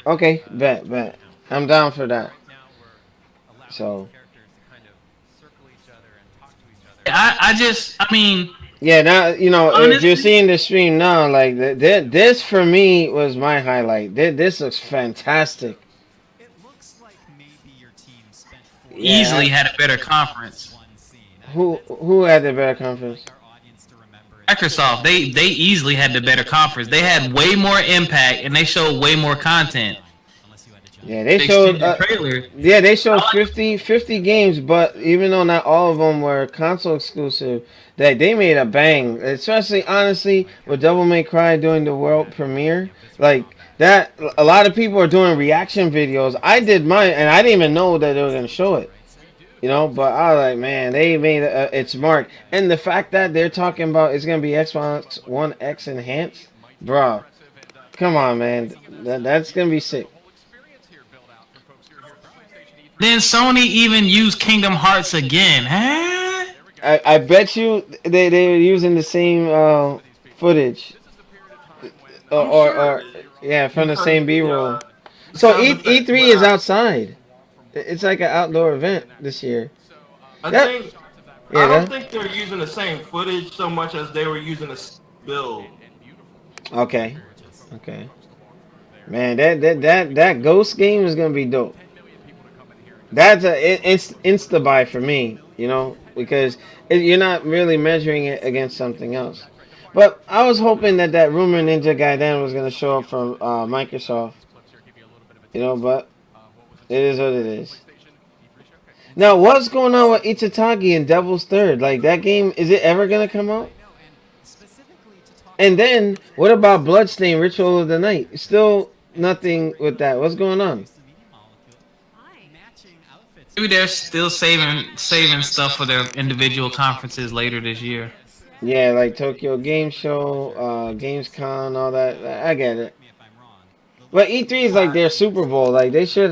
Okay, bet. I'm down for that. So. I mean. Yeah, now, you know, honestly, if you're seeing the stream now, like, this for me was my highlight. This looks fantastic. It looks like maybe your team spent easily had a better conference. Who had the better conference? Microsoft. They easily had the better conference. They had way more impact and they showed way more content. Yeah, they showed trailer. Yeah, they showed 50 games, but even though not all of them were console exclusive, they made a bang. Especially, honestly, with Devil May Cry doing the world premiere, like that. A lot of people are doing reaction videos. I did mine, and I didn't even know that they were gonna show it. You know, but I was like, man, they made its mark, and the fact that they're talking about it's gonna be Xbox One X enhanced, bro. Come on, man, that's gonna be sick. Then Sony even used Kingdom Hearts again, huh? I bet you they were using the same footage, or from the same B-roll. So E3 is outside. It's like an outdoor event this year. I That- think Yeah, I don't that- think they're using the same footage so much as they were using the build. Okay. Okay. Man, that Ghost game is gonna be dope. That's a insta buy for me, you know, because you're not really measuring it against something else. But I was hoping that rumor Ninja Gaiden was gonna show up from Microsoft, you know. But it is what it is. Now, what's going on with Itatagi and Devil's Third? Like, that game, is it ever gonna come out? And then, what about Bloodstain Ritual of the Night? Still nothing with that. What's going on? Maybe they're still saving stuff for their individual conferences later this year. Yeah, like Tokyo Game Show, Gamescom, all that. I get it. But E3 is like their Super Bowl. Like, they should,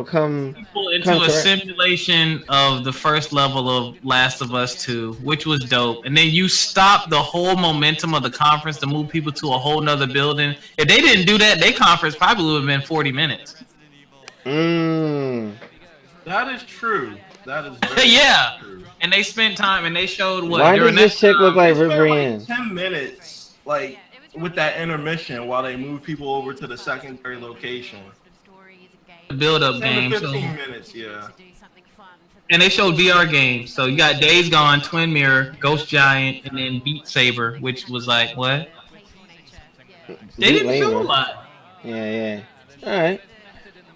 come Into a simulation of the first level of Last of Us 2, which was dope. And then you stop the whole momentum of the conference to move people to a whole nother building. If they didn't do that, their conference probably would have been 40 minutes. That is true. That is very yeah. true. And they spent time and they showed what. Why does this chick look like They spent Riverine? 10 minutes, like, with that intermission while they move people over to the secondary location. Build-up 10 game. to 15 So, minutes, yeah. and they showed VR games. So you got Days Gone, Twin Mirror, Ghost Giant, and then Beat Saber, which was like, what? They didn't show a lot. Yeah. All right.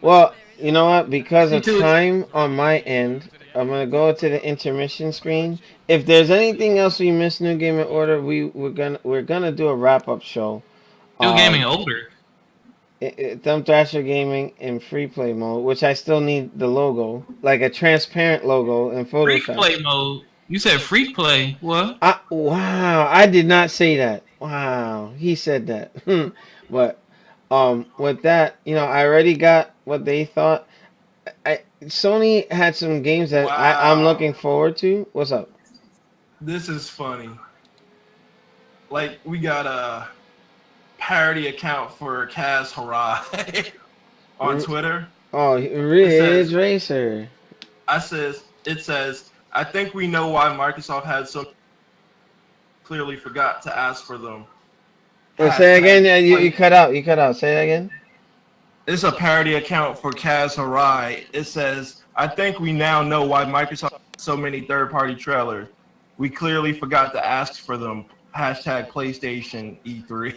Well, you know what? Because of Me too. time on my end, I'm gonna go to the intermission screen. If there's anything else we missed, New Gaming Order, we're gonna do a wrap up show. New Gaming Order. Thumb Thrasher Gaming in free play mode, which I still need the logo, like a transparent logo in Free Photoshop. play mode. You said free play. What? Wow, I did not say that. Wow, he said that. But with that, I already got what they thought. Sony had some games that I'm looking forward to. What's up? This is funny. Like, we got a parody account for Kaz Harai on Twitter. Oh, Ridge Racer. It says, I think we know why Microsoft had so clearly forgot to ask for them. Say again. Yeah, you cut out. You cut out. Say that again. It's a parody account for Kaz Harai. It says, I think we now know why Microsoft had so many third-party trailers. We clearly forgot to ask for them. Hashtag PlayStation E3.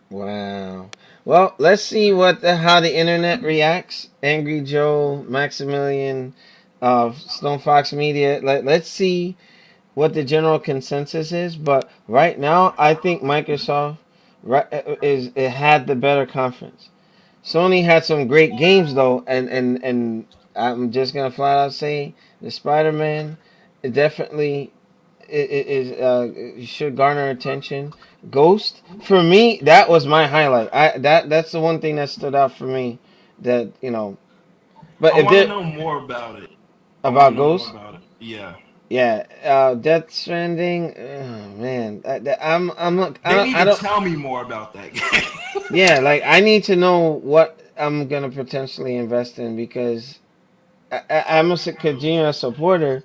Wow. Well, let's see how the internet reacts. Angry Joe, Maximilian, Stone Fox Media. Let's see what the general consensus is. But right now, I think Microsoft it had the better conference. Sony had some great games though, and I'm just gonna flat out say the Spider-Man definitely should garner attention. Ghost, for me, that was my highlight. That's the one thing that stood out for me. But I if want to know more about it. About Ghost, Yeah. Yeah, Death Stranding. Oh, man, they need to tell me more about that game. Yeah, like I need to know what I'm gonna potentially invest in because I'm a Kojima supporter,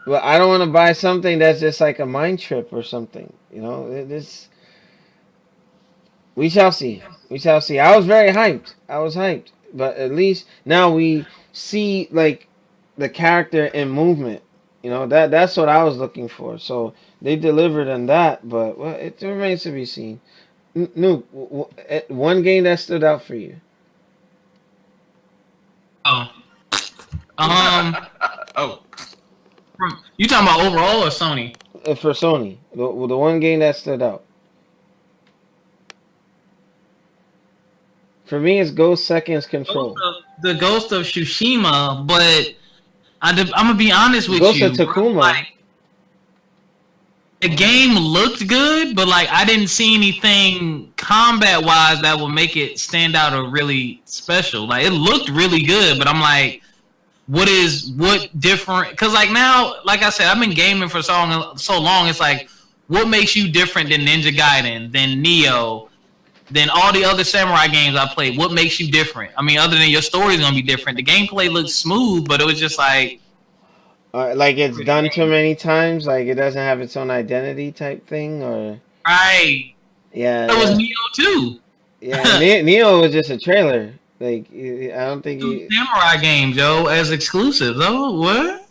but I don't want to buy something that's just like a mind trip or something. We shall see. We shall see. I was very hyped. But at least now we see like the character in movement. That's what I was looking for. So they delivered on that, but it remains to be seen. One game that stood out for you. Oh. Oh. You talking about overall or Sony? For Sony, the one game that stood out. For me, it's Ghost Seconds Control. The Ghost of Tsushima, but I'm gonna be honest with Ghost you. of Takuma. Like, the game looked good, but like I didn't see anything combat-wise that would make it stand out or really special. Like it looked really good, but I'm like, what different? Because like now, like I said, I've been gaming for so long. It's like, what makes you different than Ninja Gaiden, than Neo, than all the other samurai games I played? What makes you different? I mean, other than your story's gonna be different. The gameplay looks smooth, but it was just like Like it's done too many times. Like it doesn't have its own identity type thing, or right. yeah, That was yeah, Neo too. yeah. Neo was just a trailer. Like I don't think he. Samurai games, yo, as exclusives. Oh, what?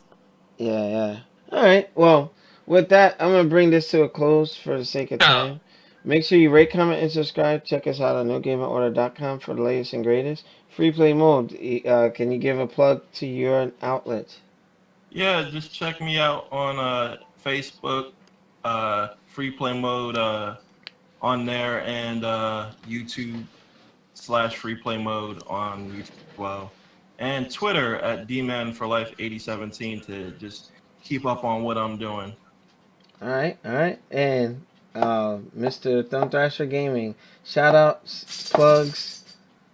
Yeah, yeah. All right. Well, with that, I'm gonna bring this to a close for the sake of time. Make sure you rate, comment, and subscribe. Check us out on newgamingorder.com for the latest and greatest. Free play mode. Can you give a plug to your outlet? Yeah, just check me out on Facebook, free play mode on there, and YouTube/free play mode on YouTube as well, and Twitter at dmanforlife8017 to just keep up on what I'm doing. All right, and Mr. Thumb Thrasher Gaming, shout outs, plugs.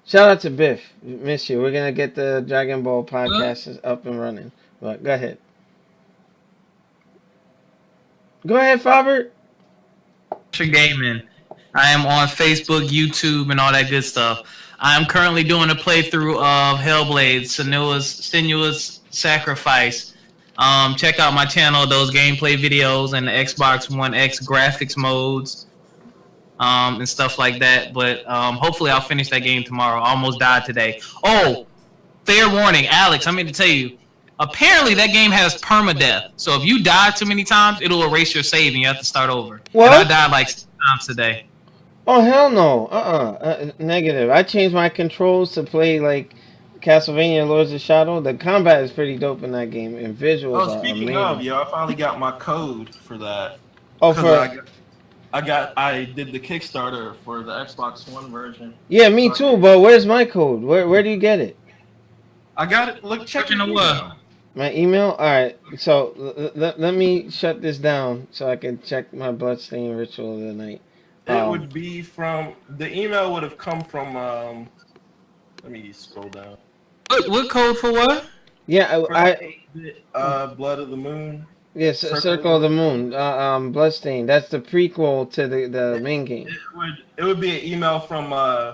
Shout out to Biff. Miss you. We're gonna get the Dragon Ball podcast up and running. But go ahead. Go ahead, Faber. Gaming. I am on Facebook, YouTube, and all that good stuff. I am currently doing a playthrough of Hellblade: Senua's Sacrifice. Check out my channel, those gameplay videos and the Xbox One X graphics modes, and stuff like that. But hopefully I'll finish that game tomorrow. I almost died today. Oh, fair warning, Alex, I mean to tell you, apparently that game has permadeath. So if you die too many times, it'll erase your save and you have to start over. What? And I died like 6 times today. Oh hell no. Negative. I changed my controls to play like Castlevania Lords of Shadow. The combat is pretty dope in that game, and visuals are Speaking amazing. of, yo, I finally got my code for that. Oh, for I did the Kickstarter for the Xbox One version. yeah, me too. But where's my code? Where do you get it? I got it. Look, check your email. My email. All right. So let me shut this down so I can check my bloodstain ritual of the night. It would be from the email would have come from. Let me scroll down. What code for what? Yeah, Blood of the Moon. Yes, Circle of the Moon. Bloodstain. That's the prequel to the main game. It would be an email from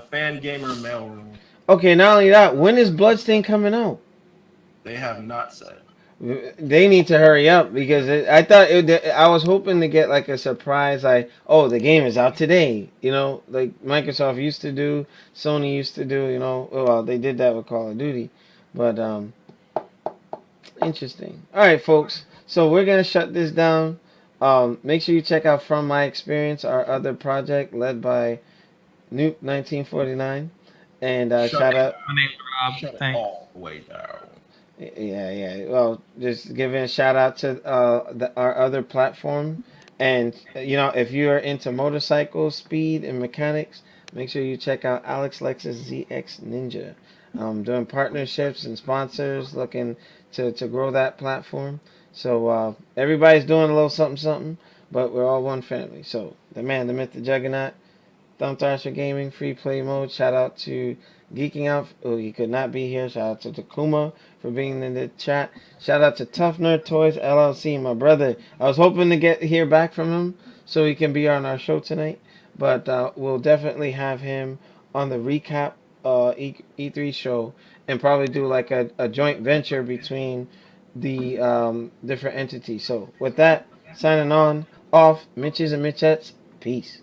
Fan Gamer Mailroom. Okay, not only that, when is Bloodstain coming out? They have not said. They need to hurry up because I was hoping to get like a surprise, like, oh, the game is out today. You know, like Microsoft used to do, Sony used to do. You know, well, they did that with Call of Duty, but interesting. All right, folks. So we're gonna shut this down. Make sure you check out From My Experience, our other project led by Nuke 1949, and shout out. My name's Rob. Thanks. All the way down. Yeah. Well, just giving a shout out to our other platform, and if you are into motorcycles, speed, and mechanics, make sure you check out Alex Lexus ZX Ninja. Doing partnerships and sponsors, looking to grow that platform. So everybody's doing a little something, but we're all one family. So the man, the myth, the juggernaut, Thumb Thrasher Gaming, free play mode. Shout out to Geeking Out. Oh, he could not be here. Shout out to Takuma for being in the chat. Shout out to Tough Nerd Toys LLC, my brother. I was hoping to hear back from him so he can be on our show tonight, but we'll definitely have him on the recap E3 show and probably do like a joint venture between the different entities. So with that, signing off, Mitches and Mitchettes, peace.